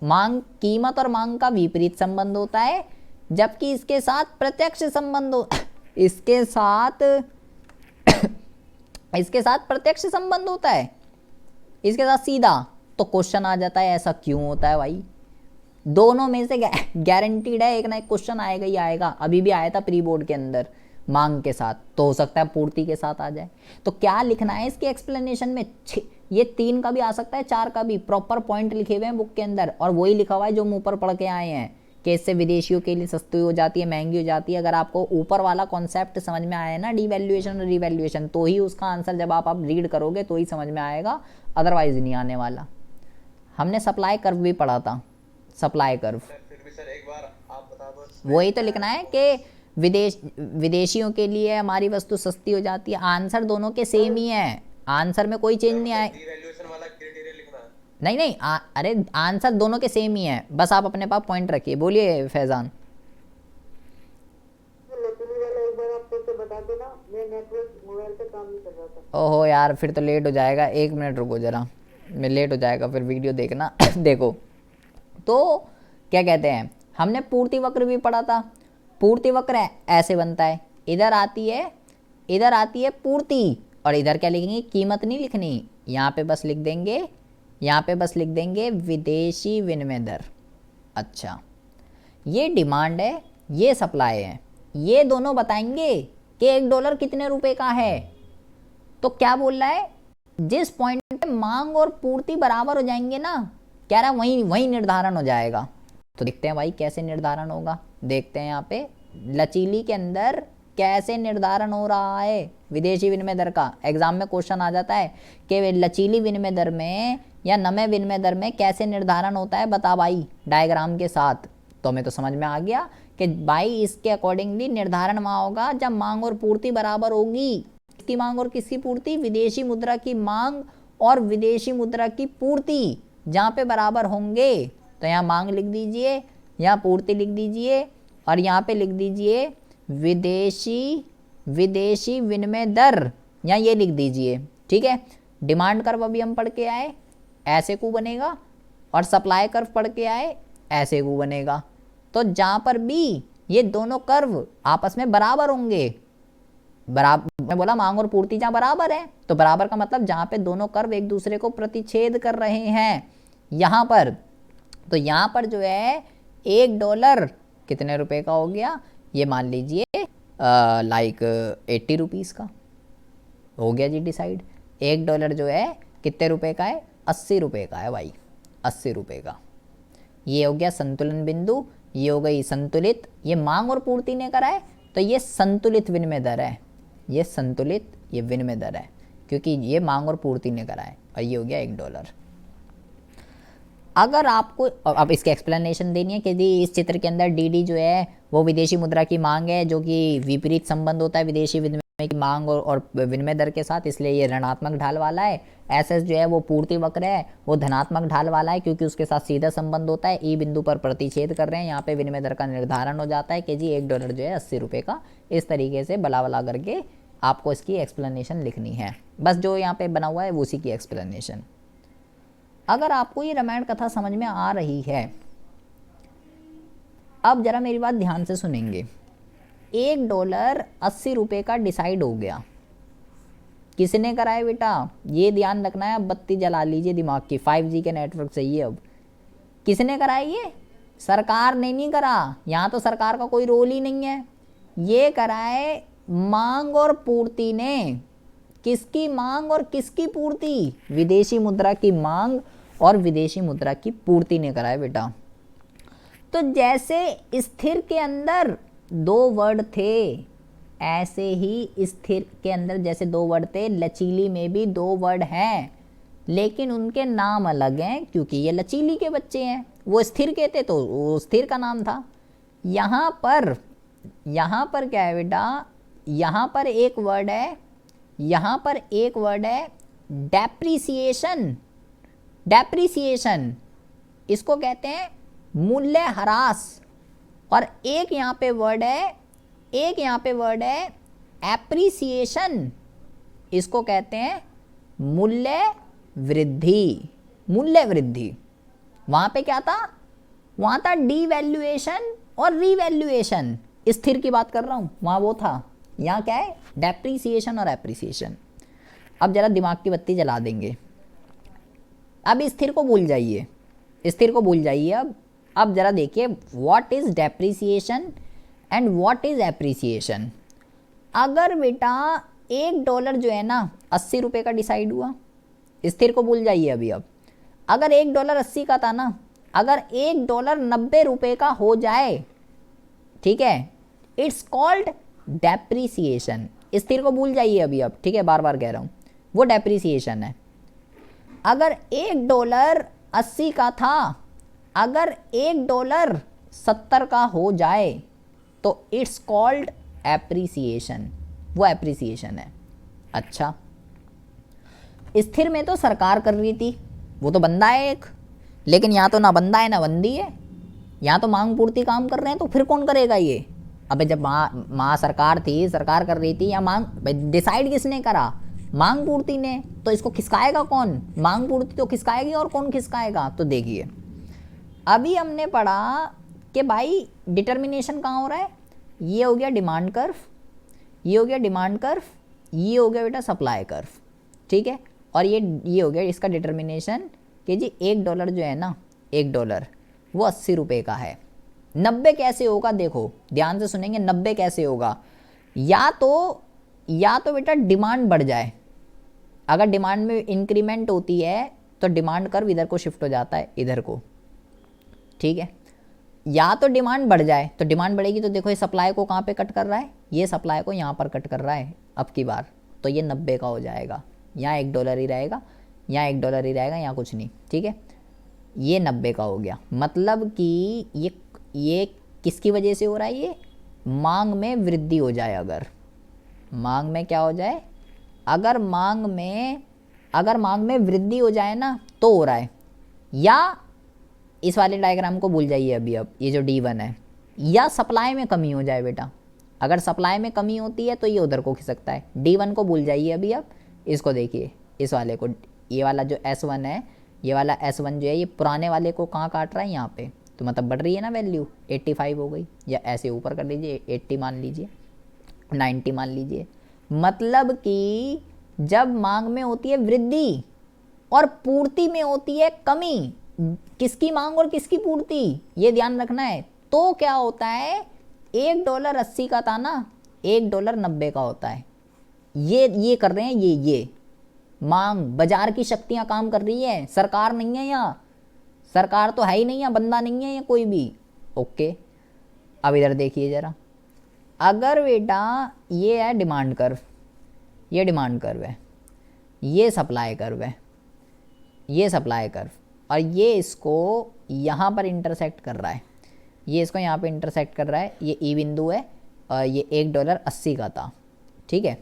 मांग कीमत और मांग का विपरीत संबंध होता है, जबकि इसके साथ प्रत्यक्ष संबंध इसके साथ प्रत्यक्ष संबंध होता है, इसके साथ सीधा। तो क्वेश्चन आ जाता है ऐसा क्यों होता है भाई, दोनों में से गारंटीड है एक ना एक क्वेश्चन आएगा ही आएगा। अभी भी आया था प्री बोर्ड के अंदर मांग के साथ, तो हो सकता है पूर्ति के साथ आ जाए। तो क्या लिखना है इसके एक्सप्लेनेशन में, ये 3 का भी आ सकता है 4 का भी, प्रॉपर पॉइंट लिखे हुए हैं बुक के अंदर, और वही लिखा हुआ है जो हम ऊपर पढ़ के आए हैं कि इससे विदेशियों के लिए सस्ती हो जाती है, महंगी हो जाती है। अगर आपको ऊपर वाला कॉन्सेप्ट समझ में आया ना, डीवैल्यूएशन और रिवैल्यूएशन, तो ही उसका आंसर जब आप रीड करोगे तो ही समझ में आएगा, अदरवाइज नहीं आने वाला। हमने सप्लाई कर्व भी पढ़ा था, सप्लाई कर्व। फिर भी सर एक बार आप बता दो। वही तो लिखना है कि विदेशियों के लिए हमारी वस्तु सस्ती हो जाती है। आंसर दोनों के सेम ही है, आंसर में कोई चेंज नहीं आए। डिवैल्यूएशन वाला क्राइटेरिया लिखना है। नहीं अरे आंसर दोनों के सेम ही है, बस आप अपने पास पॉइंट रखिए। बोलिए फैजान। ओहो यार फिर तो लेट हो जाएगा, 1 मिनट रुको जरा, मैं लेट हो जाएगा फिर वीडियो देखना। देखो तो क्या कहते हैं, हमने पूर्ति वक्र भी पढ़ा था। पूर्ति वक्र ऐसे बनता है, इधर आती है पूर्ति, और इधर क्या लिखेंगे, कीमत नहीं लिखनी, यहाँ पे बस लिख देंगे विदेशी विनिमय दर। अच्छा, ये डिमांड है, ये सप्लाई है, ये दोनों बताएंगे कि $1 कितने रुपए का है। तो क्या बोल रहा है, जिस पॉइंट पे मांग और पूर्ति बराबर हो जाएंगे ना, कह रहा है वही निर्धारण हो जाएगा। तो देखते हैं भाई कैसे निर्धारण होगा, देखते हैं यहाँ पे लचीली के अंदर कैसे निर्धारण हो रहा है विदेशी विनिमय दर का। एग्जाम में क्वेश्चन आ जाता है कि लचीली विनिमय दर में या नमे विनिमय दर में कैसे निर्धारण होता है, बता भाई डायग्राम के साथ। तो हमें तो समझ में आ गया कि भाई इसके अकॉर्डिंगली निर्धारण वहाँ होगा जब मांग और पूर्ति बराबर होगी। किसकी मांग और किसकी पूर्ति, विदेशी मुद्रा की मांग और विदेशी मुद्रा की पूर्ति जहाँ पे बराबर होंगे। तो यहाँ मांग लिख दीजिए, यहाँ पूर्ति लिख दीजिए, और यहाँ पे लिख दीजिए विदेशी विनिमय दर, यहाँ ये लिख दीजिए, ठीक है। डिमांड कर्व अभी हम पढ़ के आए, ऐसे को बनेगा, और सप्लाई कर्व पढ़ के आए, ऐसे को बनेगा। तो जहाँ पर भी ये दोनों कर्व आपस में बराबर होंगे, बराबर मैं बोला मांग और पूर्ति जहाँ बराबर है, तो बराबर का मतलब जहाँ पे दोनों कर्व एक दूसरे को प्रतिच्छेद कर रहे हैं यहाँ पर। तो यहाँ पर जो है $1 कितने रुपए का हो गया, ये मान लीजिए लाइक 80 रुपीज़ का हो गया जी डिसाइड। $1 जो है कितने रुपए का है? 80 रुपए का है भाई, 80 रुपए का। ये हो गया संतुलन बिंदु, ये हो गई संतुलित, ये मांग और पूर्ति ने करा है तो ये संतुलित विनिमय दर है, ये संतुलित ये विनिमय दर है क्योंकि ये मांग और पूर्ति ने करा है, और ये हो गया $1। अगर आपको अब इसके एक्सप्लेनेशन देनी है कि जी इस चित्र के अंदर डी जो है वो विदेशी मुद्रा की मांग है, जो कि विपरीत संबंध होता है विदेशी विनिमय की मांग और विनिमय दर के साथ, इसलिए ये ऋणात्मक ढाल वाला है। एस जो है वो पूर्ति वक्र है, वो धनात्मक ढाल वाला है क्योंकि उसके साथ सीधा संबंध होता है। ई बिंदु पर प्रतिच्छेद कर रहे हैं, यहाँ पे विनिमय दर का निर्धारण हो जाता है कि जी $1 जो है 80 रुपये का। इस तरीके से बला बला करके आपको इसकी एक्सप्लेनेशन लिखनी है, बस जो यहाँ पे बना हुआ है वो उसी की एक्सप्लेनेशन। अगर आपको ये रामायण कथा समझ में आ रही है, अब जरा मेरी बात ध्यान से सुनेंगे। $1 80 रुपये का डिसाइड हो गया, किसने कराया बेटा? ये ध्यान रखना है, अब बत्ती जला लीजिए दिमाग की, 5G के नेटवर्क चाहिए। अब किसने कराया? ये सरकार ने नहीं करा, यहाँ तो सरकार का कोई रोल ही नहीं है। ये कराए मांग और पूर्ति ने। किसकी मांग और किसकी पूर्ति? विदेशी मुद्रा की मांग और विदेशी मुद्रा की पूर्ति ने कराया बेटा। तो जैसे स्थिर के अंदर 2 वर्ड थे, ऐसे ही स्थिर के अंदर जैसे 2 वर्ड थे, लचीली में भी 2 वर्ड हैं, लेकिन उनके नाम अलग हैं क्योंकि ये लचीली के बच्चे हैं, वो स्थिर के थे तो वो स्थिर का नाम था। यहाँ पर क्या है बेटा? यहाँ पर एक वर्ड है, यहाँ पर एक वर्ड है डेप्रिसिएशन। डेप्रिसिएशन इसको कहते हैं मूल्य ह्रास, और एक यहाँ पे वर्ड है एप्रिसिएशन, इसको कहते हैं मूल्य वृद्धि। मूल्य वृद्धि वहाँ पे क्या था? वहाँ था डिवैल्यूएशन और रीवैल्यूएशन। स्थिर की बात कर रहा हूँ, वहाँ वो था। यहाँ क्या है? डेप्रिसिएशन और एप्रिसिएशन। अब जरा दिमाग की बत्ती जला देंगे। अब स्थिर को भूल जाइए, स्थिर को भूल जाइए। अब जरा देखिए what is depreciation and what is appreciation. अगर बेटा $1 जो है ना 80 रुपये का डिसाइड हुआ, स्थिर को भूल जाइए अभी। अब अगर $1 80 का था ना, अगर $1 90 रुपये का हो जाए, ठीक है, इट्स कॉल्ड डेप्रिसिएशन। स्थिर को भूल जाइए अभी। अब ठीक है, बार बार कह रहा हूँ, वो डेप्रिसिएशन है। अगर $1 80 का था, अगर $1 70 का हो जाए तो इट्स कॉल्ड एप्रिसिएशन, वो एप्रिसिएशन है। अच्छा, स्थिर में तो सरकार कर रही थी, वो तो बंदा है एक, लेकिन यहाँ तो ना बंदा है ना बंदी है, यहाँ तो मांग पूर्ति काम कर रहे हैं, तो फिर कौन करेगा ये? अबे जब माँ सरकार थी, सरकार कर रही थी, या मांग डिसाइड किसने करा? मांग पूर्ति ने। तो इसको खिसकाएगा कौन? मांग पूर्ति तो खिसकाएगी, और कौन खिसकाएगा? तो देखिए अभी हमने पढ़ा कि भाई डिटर्मिनेशन कहाँ हो रहा है। ये हो गया डिमांड कर्व, ये हो गया डिमांड कर्व, ये हो गया बेटा सप्लाई कर्व, ठीक है। और ये हो गया इसका डिटर्मिनेशन कि जी $1 जो है ना, $1 वो 80 रुपये का है। 90 कैसे होगा? देखो ध्यान से सुनेंगे, 90 कैसे होगा? या तो बेटा डिमांड बढ़ जाए, अगर डिमांड में इंक्रीमेंट होती है तो डिमांड कर्व इधर को शिफ्ट हो जाता है, इधर को, ठीक है। या तो डिमांड बढ़ जाए, तो डिमांड बढ़ेगी तो देखो ये सप्लाई को कहाँ पे कट कर रहा है? ये सप्लाई को यहाँ पर कट कर रहा है अब की बार, तो ये 90 का हो जाएगा। यहाँ $1 ही रहेगा, यहाँ $1 ही रहेगा, यहाँ कुछ नहीं, ठीक है। ये 90 का हो गया। मतलब कि ये किसकी वजह से हो रहा है? ये मांग में वृद्धि हो जाए। अगर मांग में क्या हो जाए? अगर मांग में वृद्धि हो जाए ना तो हो रहा है। या इस वाले डायग्राम को भूल जाइए अभी। अब ये जो D1 है, या सप्लाई में कमी हो जाए बेटा। अगर सप्लाई में कमी होती है तो ये उधर को खिसकता है। D1 को भूल जाइए अभी। अब इसको देखिए, इस वाले को, ये वाला जो S1 है, ये वाला S1 जो है ये पुराने वाले को कहाँ काट रहा है? यहाँ पे। तो मतलब बढ़ रही है ना वैल्यू, 85 हो गई, या ऐसे ऊपर कर लीजिए 80 मान लीजिए, 90 मान लीजिए। मतलब कि जब मांग में होती है वृद्धि और पूर्ति में होती है कमी, किसकी मांग और किसकी पूर्ति, ये ध्यान रखना है। तो क्या होता है? $1 80 का था ना, $1 90 का होता है। ये कर रहे हैं, ये मांग, बाजार की शक्तियां काम कर रही है, सरकार नहीं है यहाँ, सरकार तो है ही नहीं है, बंदा नहीं है ये कोई भी। ओके, अब इधर देखिए जरा, अगर बेटा ये है डिमांड कर्व, ये डिमांड कर्व है, ये सप्लाई कर्व है, ये सप्लाई कर्व, और ये इसको यहाँ पर इंटरसेक्ट कर रहा है, ये इसको यहाँ पे इंटरसेक्ट कर रहा है, ये ई बिंदु है और ये $1.80 का था, ठीक है।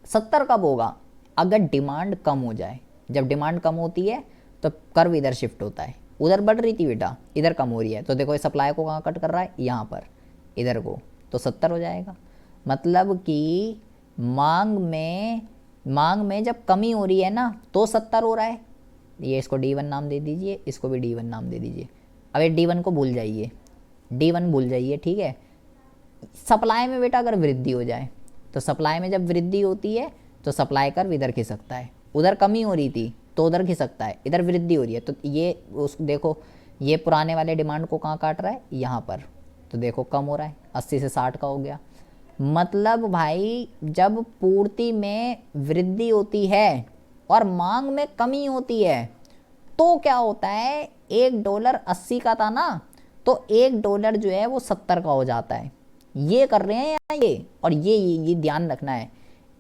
70 कब होगा? अगर डिमांड कम हो जाए। जब डिमांड कम होती है तो कर्व इधर शिफ्ट होता है, उधर बढ़ रही थी बेटा, इधर कम हो रही है, तो देखो ये सप्लाई को कहाँ कट कर रहा है, यहाँ पर, इधर को, तो 70 हो जाएगा। मतलब कि मांग में जब कमी हो रही है ना तो 70 हो रहा है। ये इसको D1 नाम दे दीजिए, इसको भी D1 नाम दे दीजिए। अब ये D1 को भूल जाइए, D1 भूल जाइए, ठीक है। सप्लाई में बेटा अगर वृद्धि हो जाए, तो सप्लाई में जब वृद्धि होती है तो सप्लाई कर्व इधर खिसकता है, उधर कमी हो रही थी तो उधर खिसकता है, इधर वृद्धि हो रही है तो ये उस देखो, ये पुराने वाले डिमांड को कहाँ काट रहा है, यहाँ पर, तो देखो कम हो रहा है, 80 से 60 का हो गया। मतलब भाई जब पूर्ति में वृद्धि होती है और मांग में कमी होती है तो क्या होता है, $1.80 का था ना, तो $1 जो है वो 70 का हो जाता है। ये कर रहे हैं यहाँ ये, और ये ध्यान रखना है,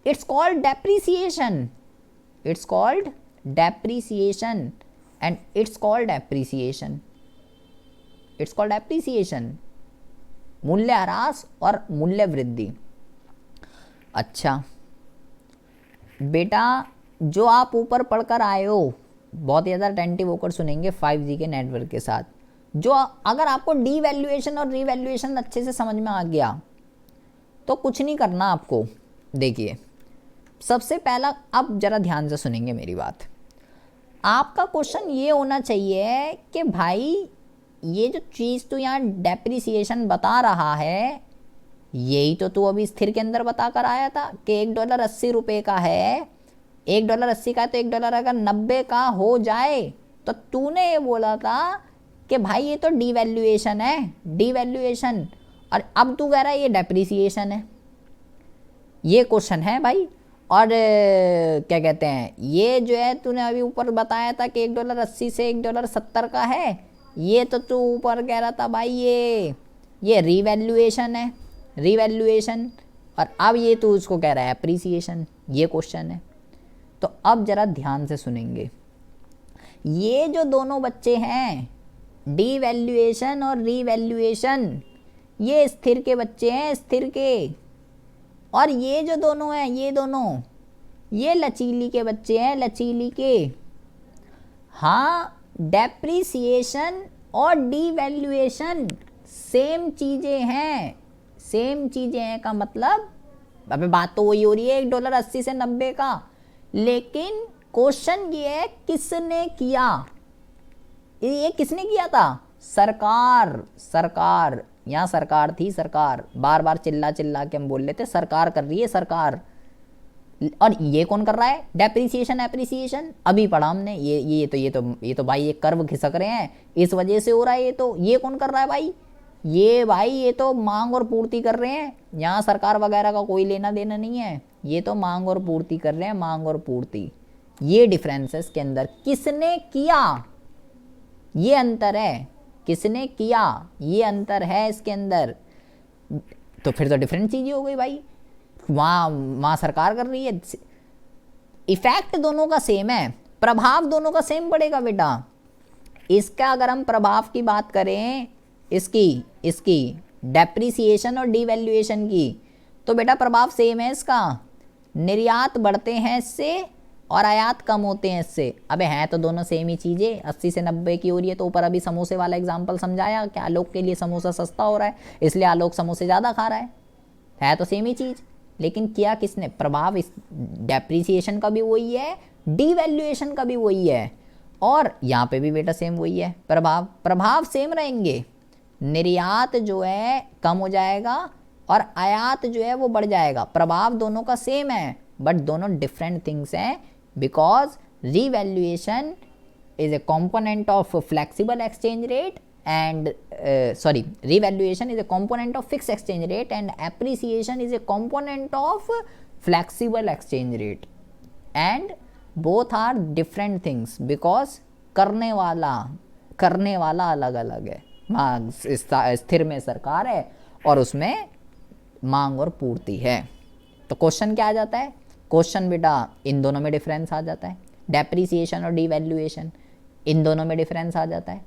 it's called depreciation, it's called depreciation and it's called appreciation, it's called appreciation, मूल्य ह्रास और मूल्य वृद्धि। अच्छा बेटा, जो आप ऊपर पढ़कर आए हो, बहुत ज़्यादा अटेंटिव होकर सुनेंगे 5G के नेटवर्क के साथ, जो अगर आपको डीवैल्यूएशन और रीवैल्यूएशन अच्छे से समझ में आ गया तो कुछ नहीं करना आपको। देखिए सबसे पहला, अब ज़रा ध्यान से सुनेंगे मेरी बात, आपका क्वेश्चन ये होना चाहिए कि भाई ये जो चीज़ तो यहाँ डेप्रिसिएशन बता रहा है, यही तो तू अभी स्थिर के अंदर बता कर आया था कि $1.80 का है, $1.80 का है, तो $1 अगर 90 का हो जाए तो तूने ये बोला था कि भाई ये तो डीवैल्यूएशन है, डीवैल्यूएशन, और अब तू कह रहा है ये डेप्रिसिएशन है। ये क्वेश्चन है भाई। और क्या कहते हैं, ये जो है तूने अभी ऊपर बताया था कि $1.80 से $1.70 का है, ये तो तू ऊपर कह रहा था भाई ये रीवैल्यूएशन है, रीवैल्यूएशन, और अब ये तू उसको कह रहा है एप्रिसिएशन। ये क्वेश्चन है। तो अब ज़रा ध्यान से सुनेंगे, ये जो दोनों बच्चे हैं डीवैल्यूएशन और रीवैल्यूएशन, ये स्थिर के बच्चे हैं, स्थिर के, और ये जो दोनों हैं, ये दोनों, ये लचीली के बच्चे हैं, लचीली के। हाँ, डेप्रिसिएशन और डीवैल्यूएशन सेम चीज़ें हैं, सेम चीज़ें हैं का मतलब, अबे बात तो वही हो रही है $1.80 से 90 का, लेकिन क्वेश्चन ये है किसने किया, ये किसने किया था, सरकार, सरकार, यहाँ सरकार थी, सरकार, बार बार चिल्ला चिल्ला के हम बोल लेते सरकार कर रही है, सरकार। और ये कौन कर रहा है, डेप्रिसिएशन एप्रिसिएशन, अभी पढ़ा हमने, ये तो भाई ये कर्व खिसक रहे हैं, इस वजह से हो रहा है। ये तो ये कौन कर रहा है भाई, ये तो मांग और पूर्ति कर रहे हैं, यहाँ सरकार वगैरह का कोई लेना देना नहीं है, ये तो मांग और पूर्ति कर रहे हैं, मांग और पूर्ति। ये डिफरेंसेस के अंदर किसने किया, ये अंतर है, किसने किया, ये अंतर है इसके अंदर। तो फिर तो डिफरेंट चीज़ें हो गई भाई, वहाँ सरकार कर रही है, इफेक्ट दोनों का सेम है, प्रभाव दोनों का सेम पड़ेगा बेटा। इसका अगर हम प्रभाव की बात करें, इसकी डेप्रिसिएशन और डिवैल्यूएशन की, तो बेटा प्रभाव सेम है इसका, निर्यात बढ़ते हैं इससे और आयात कम होते हैं इससे। अबे हैं तो दोनों सेम ही चीज़ें, 80 से 90 की हो रही है। तो ऊपर अभी समोसे वाला एग्जांपल समझाया कि आलोक के लिए समोसा सस्ता हो रहा है, इसलिए आलोक समोसे ज़्यादा खा रहा है तो सेम ही चीज़, लेकिन किया किसने, प्रभाव। इस डेप्रिसिएशन का भी वही है, डिवैल्यूएशन का भी वही है, और यहाँ पे भी बेटा सेम वही है, प्रभाव सेम रहेंगे। निर्यात जो है कम हो जाएगा और आयात जो है वो बढ़ जाएगा। प्रभाव दोनों का सेम है, बट दोनों डिफरेंट थिंग्स हैं, because revaluation is a component of flexible exchange rate and revaluation is a component of fixed exchange rate and appreciation is a component of flexible exchange rate, and both are different things because करने वाला अलग अलग है। वहाँ स्थिर में सरकार है और उसमें मांग और पूर्ति है। तो क्वेश्चन क्या आ जाता है? क्वेश्चन बेटा इन दोनों में डिफरेंस आ जाता है। डेप्रिसिएशन और डिवैल्यूएशन, इन दोनों में डिफरेंस आ जाता है।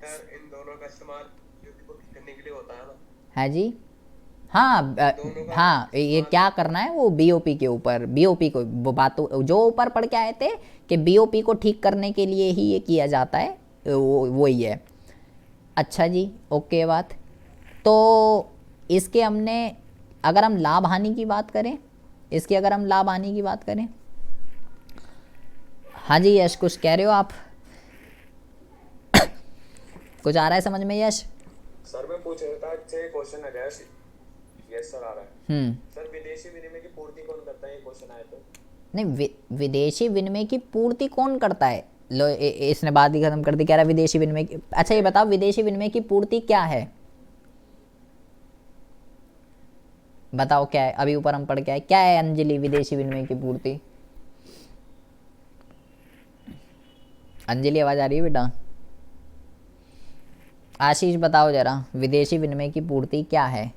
सर इन दोनों का इस्तेमाल युद्ध को करने के लिए होता है ना। है जी। हाँ हाँ, ये क्या करना है वो बीओपी के ऊपर, बीओपी को वो बात जो ऊपर पढ़ के आए थे कि बीओपी को ठीक करने के लिए ही ये किया जाता है, वो ही है। अच्छा जी, ओके बात। तो इसके हमने अगर हम लाभ हानि की बात करें, इसकी अगर हम लाभ हानि की बात करें, हाँ जी यश कुछ कह रहे हो आप? कुछ आ रहा है समझ में यश? सर मैं पूछ रहा था, अच्छे क्वेश्चन आ गया। यस सर आ रहा है। सर विदेशी विनिमय की पूर्ति कौन करता है, ये क्वेश्चन आया तो नहीं, विदेशी विनिमय की पूर्ति कौन करता है? लो इसने बात ही खत्म कर दी, कह रहा विदेशी विनिमय की। अच्छा ये बताओ विदेशी विनिमय की पूर्ति क्या है? बताओ क्या है? अभी ऊपर हम पढ़ के आए, क्या है अंजलि विदेशी विनिमय की पूर्ति? अंजलि आवाज आ रही है बेटा? आशीष बताओ जरा, विदेशी विनिमय की पूर्ति क्या है?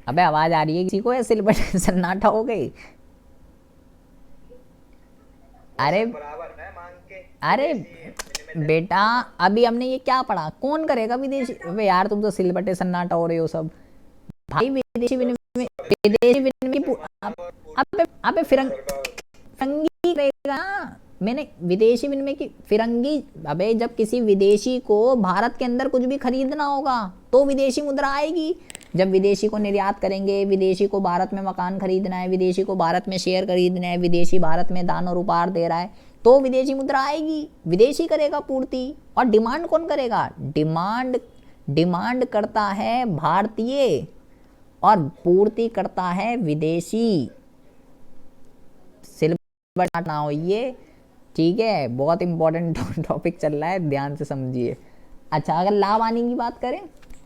अबे आवाज आ रही है किसी को या सिर्फ सन्नाटा हो गई? अरे अरे बेटा अभी हमने ये क्या पढ़ा, कौन करेगा विदेशी? अबे यार तुम तो सिलबटे सन्नाटा हो रहे हो सब। भाई विदेशी विनिमय, विदेशी विनिमय अबे फिरंगी करेगा। मैंने विदेशी विनिमय की फिरंगी, अबे जब किसी विदेशी को भारत के अंदर कुछ भी खरीदना होगा तो विदेशी मुद्रा आएगी। जब विदेशी को निर्यात करेंगे, विदेशी को भारत में मकान खरीदना है, विदेशी को भारत में शेयर खरीदना है, विदेशी भारत में दान और उपहार दे रहा है, तो विदेशी मुद्रा आएगी। विदेशी करेगा पूर्ति। और डिमांड कौन करेगा? डिमांड करता है भारतीय और पूर्ति करता है विदेशी। सिलेबस ना हो ये, ठीक है? बहुत इंपॉर्टेंट टॉपिक चल रहा है, ध्यान से समझिए। अच्छा अगर लाभ हानि की बात करें,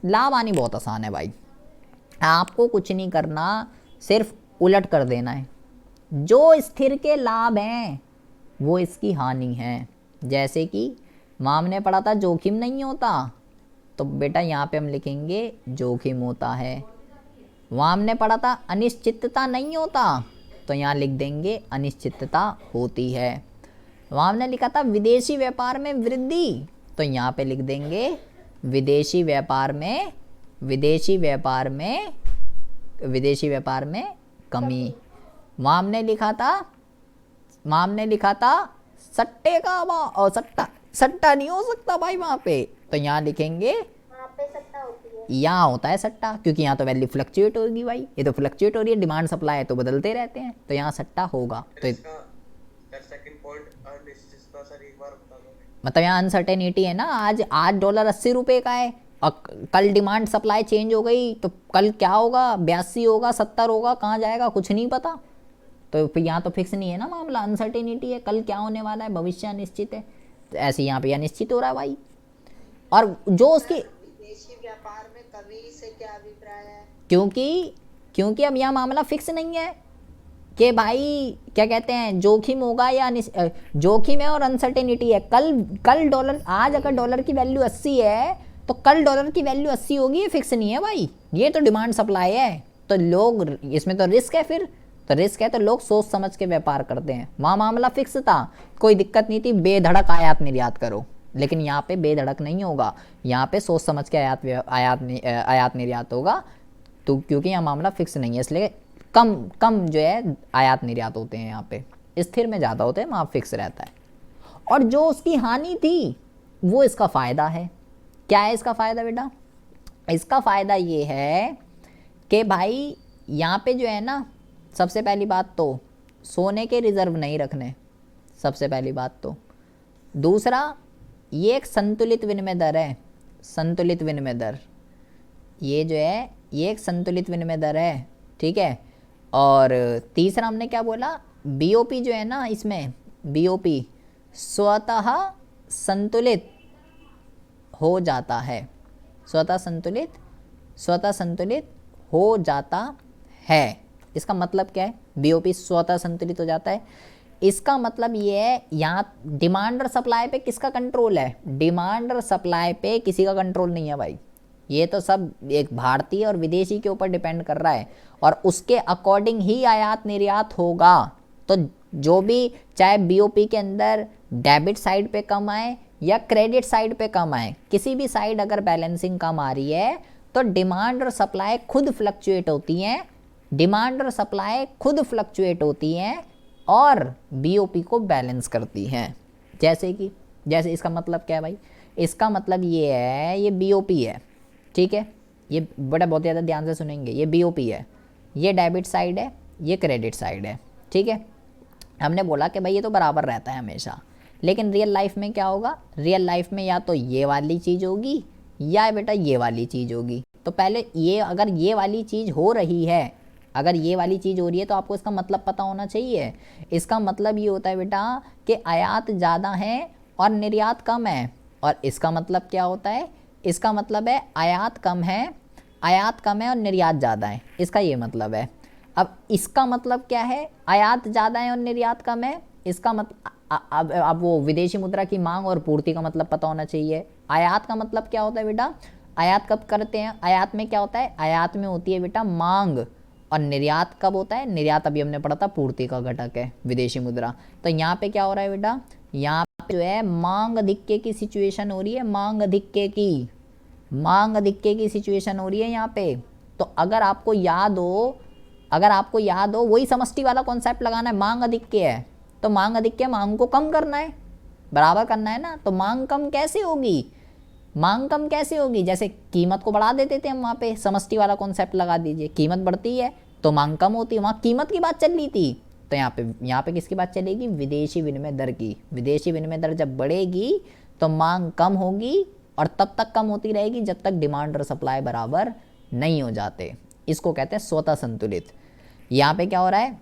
लाभ हानि बहुत आसान है भाई, आपको कुछ नहीं करना, सिर्फ उलट कर देना है। जो स्थिर के लाभ हैं वो इसकी हानि है। जैसे कि माम ने पढ़ा था जोखिम नहीं होता, तो बेटा यहाँ पे हम लिखेंगे जोखिम होता है। वाम ने पढ़ा था अनिश्चितता नहीं होता, तो यहाँ लिख देंगे अनिश्चितता होती है। वाम ने लिखा था विदेशी व्यापार में वृद्धि, तो यहाँ पे लिख देंगे विदेशी व्यापार में कमी। माम ने लिखा था सट्टे का अभाव, और सट्टा नहीं हो सकता भाई वहाँ पे, तो यहाँ लिखेंगे यहाँ होता है सट्टा, क्योंकि यहाँ तो वैल्यू फ्लक्चुएट होगी भाई, ये तो फ्लक्चुएट हो रही है, डिमांड सप्लाई है तो बदलते रहते हैं, तो यहाँ सट्टा होगा। तो सेकंड पॉइंट अनिश्चितता सर एक बार बता दो। मतलब यहाँ अनसर्टेनिटी है ना, आज डॉलर 80 रुपये का है और कल डिमांड सप्लाई चेंज हो गई, तो कल क्या होगा? 82 होगा, 70 होगा, कहाँ जाएगा कुछ नहीं पता। तो फिर यहाँ तो फिक्स नहीं है ना मामला, अनसर्टेनिटी है, कल क्या होने वाला है, भविष्य अनिश्चित है। तो ऐसे यहाँ पे अनिश्चित हो रहा है भाई। और जो उसकी विदेशी व्यापार में कमी से क्या अभिप्राय है? क्योंकि अब यहाँ मामला फिक्स नहीं है कि भाई क्या कहते हैं जोखिम होगा या जोखिम है और अनसर्टेनिटी है। कल डॉलर, आज अगर डॉलर की वैल्यू 80 है तो कल डॉलर की वैल्यू 80 होगी, ये फिक्स नहीं है भाई, ये तो डिमांड सप्लाई है। तो लोग इसमें तो रिस्क है, फिर तो रिस्क है तो लोग सोच समझ के व्यापार करते हैं। वहाँ मामला फिक्स था, कोई दिक्कत नहीं थी, बेधड़क आयात निर्यात करो। लेकिन यहाँ पे बेधड़क नहीं होगा, यहाँ पे सोच समझ के आयात निर्यात होगा, तो क्योंकि यहाँ मामला फिक्स नहीं है, इसलिए कम जो है आयात निर्यात होते हैं, यहाँ पे स्थिर में ज़्यादा होते हैं, वहाँ फिक्स रहता है। और जो उसकी हानि थी वो इसका फ़ायदा है। क्या है इसका फ़ायदा बेटा? इसका फ़ायदा ये है कि भाई यहाँ पे जो है ना, सबसे पहली बात तो सोने के रिजर्व नहीं रखने, सबसे पहली बात तो। दूसरा, ये एक संतुलित विनिमय दर है, संतुलित विनिमय दर, ये जो है ये एक संतुलित विनिमय दर है, ठीक है। और तीसरा हमने क्या बोला, बीओपी जो है ना, इसमें बीओपी स्वतः संतुलित हो जाता है, स्वतः संतुलित हो जाता है, इसका मतलब क्या है, बीओपी स्वतः संतुलित हो जाता है। इसका मतलब ये है यहाँ डिमांड और सप्लाई पे किसका कंट्रोल है, डिमांड और सप्लाई पे किसी का कंट्रोल नहीं है भाई, ये तो सब एक भारतीय और विदेशी के ऊपर डिपेंड कर रहा है और उसके अकॉर्डिंग ही आयात निर्यात होगा। तो जो भी चाहे बीओपी के अंदर डेबिट साइड पे कम आए या क्रेडिट साइड पे कम आए, किसी भी साइड अगर बैलेंसिंग कम आ रही है तो डिमांड और सप्लाई खुद फ्लक्चुएट होती हैं, डिमांड और सप्लाई खुद फ्लक्चुएट होती हैं और बीओपी को बैलेंस करती हैं। जैसे इसका मतलब क्या है भाई, इसका मतलब ये है, ये बीओपी है, ठीक है, ये बहुत ज़्यादा ध्यान से सुनेंगे, ये बीओपी है, ये डेबिट साइड है, ये क्रेडिट साइड है, ठीक है। हमने बोला कि भाई ये तो बराबर रहता है हमेशा, लेकिन रियल लाइफ में क्या होगा, रियल लाइफ में या तो ये वाली चीज़ होगी या बेटा ये वाली चीज़ होगी। तो पहले ये, अगर ये वाली चीज़ हो रही है, अगर ये वाली चीज़ हो रही है तो आपको इसका मतलब पता होना चाहिए। इसका मतलब ये होता है बेटा कि आयात ज़्यादा है और निर्यात कम है, और इसका मतलब क्या होता है, इसका मतलब है आयात कम है और निर्यात ज़्यादा है, इसका ये मतलब है। अब इसका मतलब क्या है, आयात ज़्यादा है और निर्यात कम है, इसका मतलब अब वो विदेशी मुद्रा की मांग और पूर्ति का मतलब पता होना चाहिए। आयात का मतलब क्या होता है बेटा, आयात कब करते हैं, आयात में क्या होता है, आयात में होती है बेटा मांग, और निर्यात कब होता है, निर्यात अभी हमने पढ़ा था पूर्ति का घटक है विदेशी मुद्रा। तो यहाँ पे क्या हो रहा है बेटा, यहाँ पे जो है मांग अधिक्य की सिचुएशन हो रही है, मांग अधिक्य की सिचुएशन हो रही है यहाँ पे। तो अगर आपको याद हो वही समष्टि वाला कॉन्सेप्ट लगाना है, मांग अधिक्य है तो मांग अधिक्य, मांग को कम करना है, बराबर करना है ना। तो मांग कम कैसे होगी, जैसे कीमत को बढ़ा देते थे हम, वहाँ पे समष्टि वाला कॉन्सेप्ट लगा दीजिए, कीमत बढ़ती है तो मांग कम होती है, वहाँ कीमत की बात चल रही थी। तो यहाँ पे किसकी बात चलेगी, विदेशी विनिमय दर की। विदेशी विनिमय दर जब बढ़ेगी तो मांग कम होगी और तब तक कम होती रहेगी जब तक डिमांड और सप्लाई बराबर नहीं हो जाते। इसको कहते हैं स्वतः संतुलित। यहाँ पे क्या हो रहा है,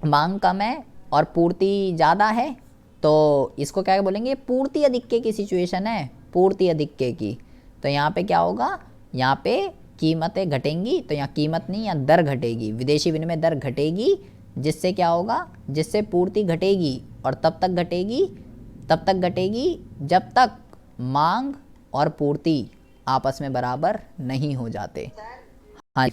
मांग कम है और पूर्ति ज़्यादा है, तो इसको क्या बोलेंगे, पूर्ति अधिक्य की सिचुएशन है, पूर्ति अधिक्य की। तो यहाँ पे क्या होगा, यहाँ पे कीमतें घटेंगी, तो यहाँ कीमत नहीं, यहाँ दर घटेगी, विदेशी विनिमय दर घटेगी, जिससे क्या होगा, जिससे पूर्ति घटेगी और तब तक घटेगी जब तक मांग और पूर्ति आपस में बराबर नहीं हो जाते। हाँ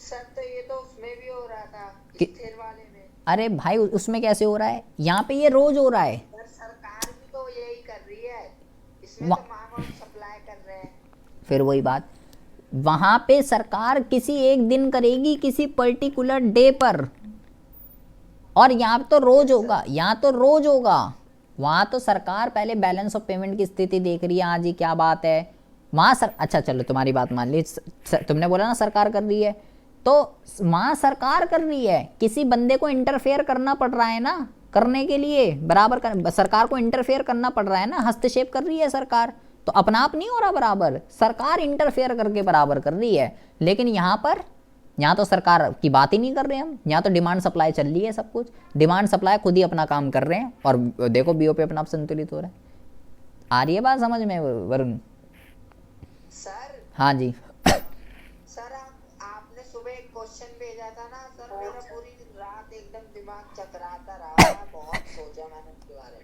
सर तो ये तो उसमें भी हो रहा था, स्थिर वाले में। अरे भाई उसमें कैसे हो रहा है, यहाँ पे ये रोज हो रहा है। सर सरकार भी तो यही कर रही है, इसमें तो मांग और सप्लाई कर रहे हैं। फिर वही बात, वहां पे सरकार किसी एक दिन करेगी, किसी पर्टिकुलर डे पर, और यहाँ तो रोज होगा, वहां तो सरकार पहले बैलेंस ऑफ पेमेंट की स्थिति देख रही है, हाँ जी क्या बात है वहाँ अच्छा चलो तुम्हारी बात मान ली, तुमने बोला ना सरकार कर रही है, तो वहाँ सरकार कर रही है, किसी बंदे को इंटरफेयर करना पड़ रहा है ना, करने के लिए बराबर सरकार को इंटरफेयर करना पड़ रहा है ना, हस्तक्षेप कर रही है सरकार, तो अपना आप नहीं हो रहा बराबर, सरकार इंटरफेयर करके बराबर कर रही है। लेकिन यहाँ तो सरकार की बात ही नहीं कर रहे हम, यहाँ तो डिमांड सप्लाई चल रही है, सब कुछ डिमांड सप्लाई खुद ही अपना काम कर रहे हैं, और देखो बीओपी अपना आप संतुलित हो रहा है। आ रही है बात समझ में वरुण? सर हाँ जी सर आपने सुबह एक क्वेश्चन भेजा था ना सर, मेरा पूरी रात एकदम दिमाग चकराता रहा, बहुत सोचा मैंने उसके बारे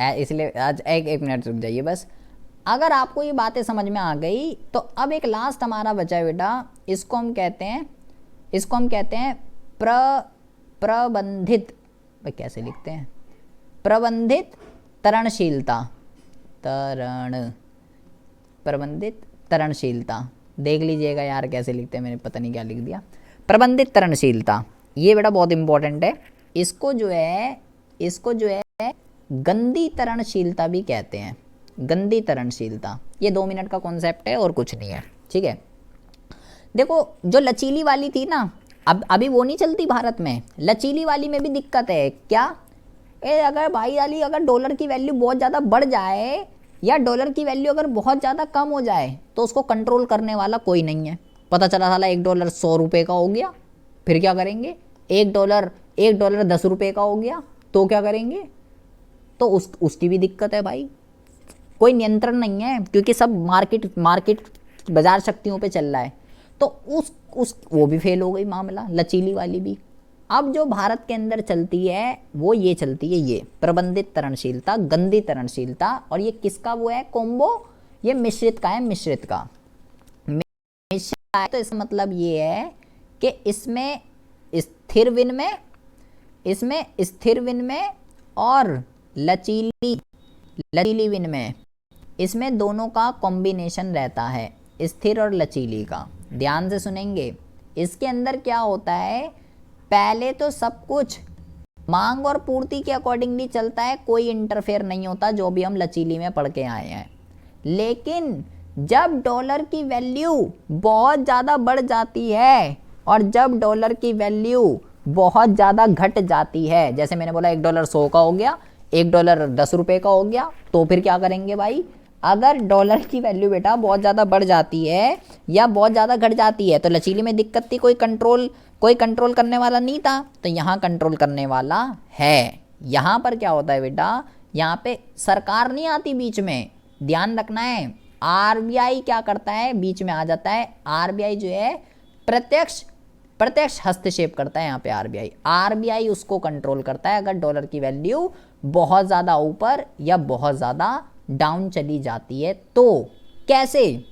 में। इसलिए आज एक मिनट रुक जाइए बस। अगर आपको ये बातें समझ में आ गई तो अब एक लास्ट हमारा बचा है बेटा, इसको हम कहते हैं प्रबंधित, भाई कैसे लिखते हैं, प्रबंधित तरणशीलता, देख लीजिएगा यार कैसे लिखते हैं, मैंने पता नहीं क्या लिख दिया, प्रबंधित तरणशीलता। ये बेटा बहुत इंपॉर्टेंट है, इसको जो है गंदी तरणशीलता भी कहते हैं, गंदी तरणशीलता। ये 2 मिनट का कॉन्सेप्ट है और कुछ नहीं है, ठीक है। देखो जो लचीली वाली थी ना, अब अभी वो नहीं चलती भारत में, लचीली वाली में भी दिक्कत है क्या, अगर डॉलर की वैल्यू बहुत ज़्यादा बढ़ जाए या डॉलर की वैल्यू अगर बहुत ज़्यादा कम हो जाए तो उसको कंट्रोल करने वाला कोई नहीं है। पता चला साला $1 100 रुपये का हो गया, फिर क्या करेंगे, $1 10 रुपये का हो गया तो क्या करेंगे, तो उसकी भी दिक्कत है भाई, कोई नियंत्रण नहीं है, क्योंकि सब मार्केट बाजार शक्तियों पे चल रहा है। तो उस वो भी फेल हो गई मामला, लचीली वाली भी। अब जो भारत के अंदर चलती है वो ये चलती है, ये प्रबंधित तरणशीलता, गंदी तरणशीलता, और ये किसका वो है कॉम्बो, ये मिश्रित का है, मिश्रित का। मिश्रित का है तो इसका मतलब ये है कि इसमें स्थिर विनिमय, इसमें स्थिर विनिमय और लचीली विनिमय, इसमें दोनों का कॉम्बिनेशन रहता है, स्थिर और लचीली का। ध्यान से सुनेंगे। इसके अंदर क्या होता है, पहले तो सब कुछ मांग और पूर्ति के अकॉर्डिंगली चलता है, कोई इंटरफेयर नहीं होता, जो भी हम लचीली में पढ़ के आए हैं। लेकिन जब डॉलर की वैल्यू बहुत ज़्यादा बढ़ जाती है और जब डॉलर की वैल्यू बहुत ज़्यादा घट जाती है, जैसे मैंने बोला $1 100 का हो गया, $1 10 रुपये का हो गया, तो फिर क्या करेंगे भाई, अगर डॉलर की वैल्यू बेटा बहुत ज़्यादा बढ़ जाती है या बहुत ज़्यादा घट जाती है तो लचीली में दिक्कत थी, कोई कंट्रोल करने वाला नहीं था, तो यहाँ कंट्रोल करने वाला है। यहाँ पर क्या होता है बेटा, यहाँ पे सरकार नहीं आती बीच में, ध्यान रखना है। आरबीआई क्या करता है, बीच में आ जाता है। आरबीआई जो है प्रत्यक्ष हस्तक्षेप करता है यहाँ पे। आरबीआई उसको कंट्रोल करता है अगर डॉलर की वैल्यू बहुत ज़्यादा ऊपर या बहुत ज़्यादा डाउन चली जाती है। तो कैसे,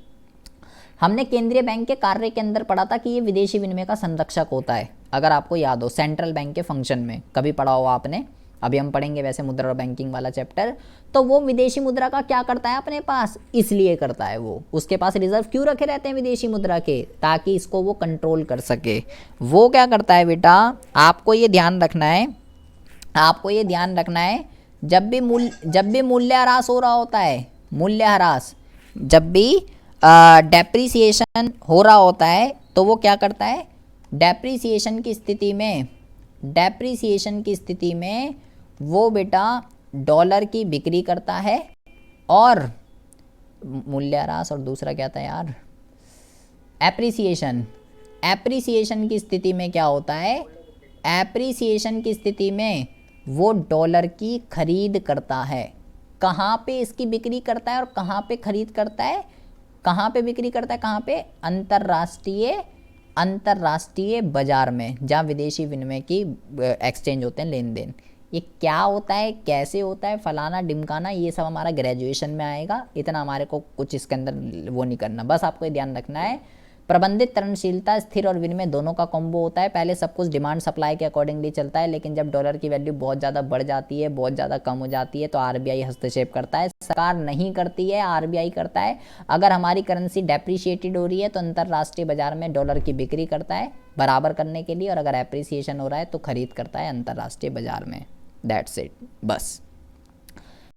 हमने केंद्रीय बैंक के कार्य के अंदर पढ़ा था कि ये विदेशी विनिमय का संरक्षक होता है, अगर आपको याद हो, सेंट्रल बैंक के फंक्शन में कभी पढ़ा हो आपने। अभी हम पढ़ेंगे वैसे मुद्रा और बैंकिंग वाला चैप्टर। तो वो विदेशी मुद्रा का क्या करता है अपने पास, इसलिए करता है, वो उसके पास रिजर्व क्यों रखे रहते हैं विदेशी मुद्रा के, ताकि इसको वो कंट्रोल कर सके। वो क्या करता है बेटा, आपको ये ध्यान रखना है, आपको ये ध्यान रखना है, जब भी मूल्यह्रास हो रहा होता है, मूल्यह्रास, जब भी डेप्रिसिएशन हो रहा होता है, तो वो क्या करता है, डेप्रिसिएशन की स्थिति में वो बेटा डॉलर की बिक्री करता है, और मूल्यह्रास और दूसरा क्या था यार, एप्रिसिएशन की स्थिति में क्या होता है, एप्रिसिएशन की स्थिति में वो डॉलर की खरीद करता है। कहाँ पे इसकी बिक्री करता है और कहाँ पे खरीद करता है, कहाँ पे बिक्री करता है, कहाँ पे, अंतर्राष्ट्रीय बाजार में, जहाँ विदेशी विनिमय की एक्सचेंज होते हैं, लेन देन। ये क्या होता है, कैसे होता है, फलाना डिमकाना, ये सब हमारा ग्रेजुएशन में आएगा, इतना हमारे को कुछ इसके अंदर वो नहीं करना, बस आपको ये ध्यान रखना है। प्रबंधित तरणशीलता, स्थिर और विनिमय दोनों का कॉम्बो होता है। पहले सब कुछ डिमांड सप्लाई के अकॉर्डिंगली चलता है, लेकिन जब डॉलर की वैल्यू बहुत ज़्यादा बढ़ जाती है, बहुत ज़्यादा कम हो जाती है, तो आरबीआई हस्तक्षेप करता है। सरकार नहीं करती है, आरबीआई करता है। अगर हमारी करेंसी डेप्रिशिएटेड हो रही है तो अंतर्राष्ट्रीय बाजार में डॉलर की बिक्री करता है बराबर करने के लिए, और अगर एप्रिसिएशन हो रहा है तो खरीद करता है अंतर्राष्ट्रीय बाजार में। दैट्स इट, बस।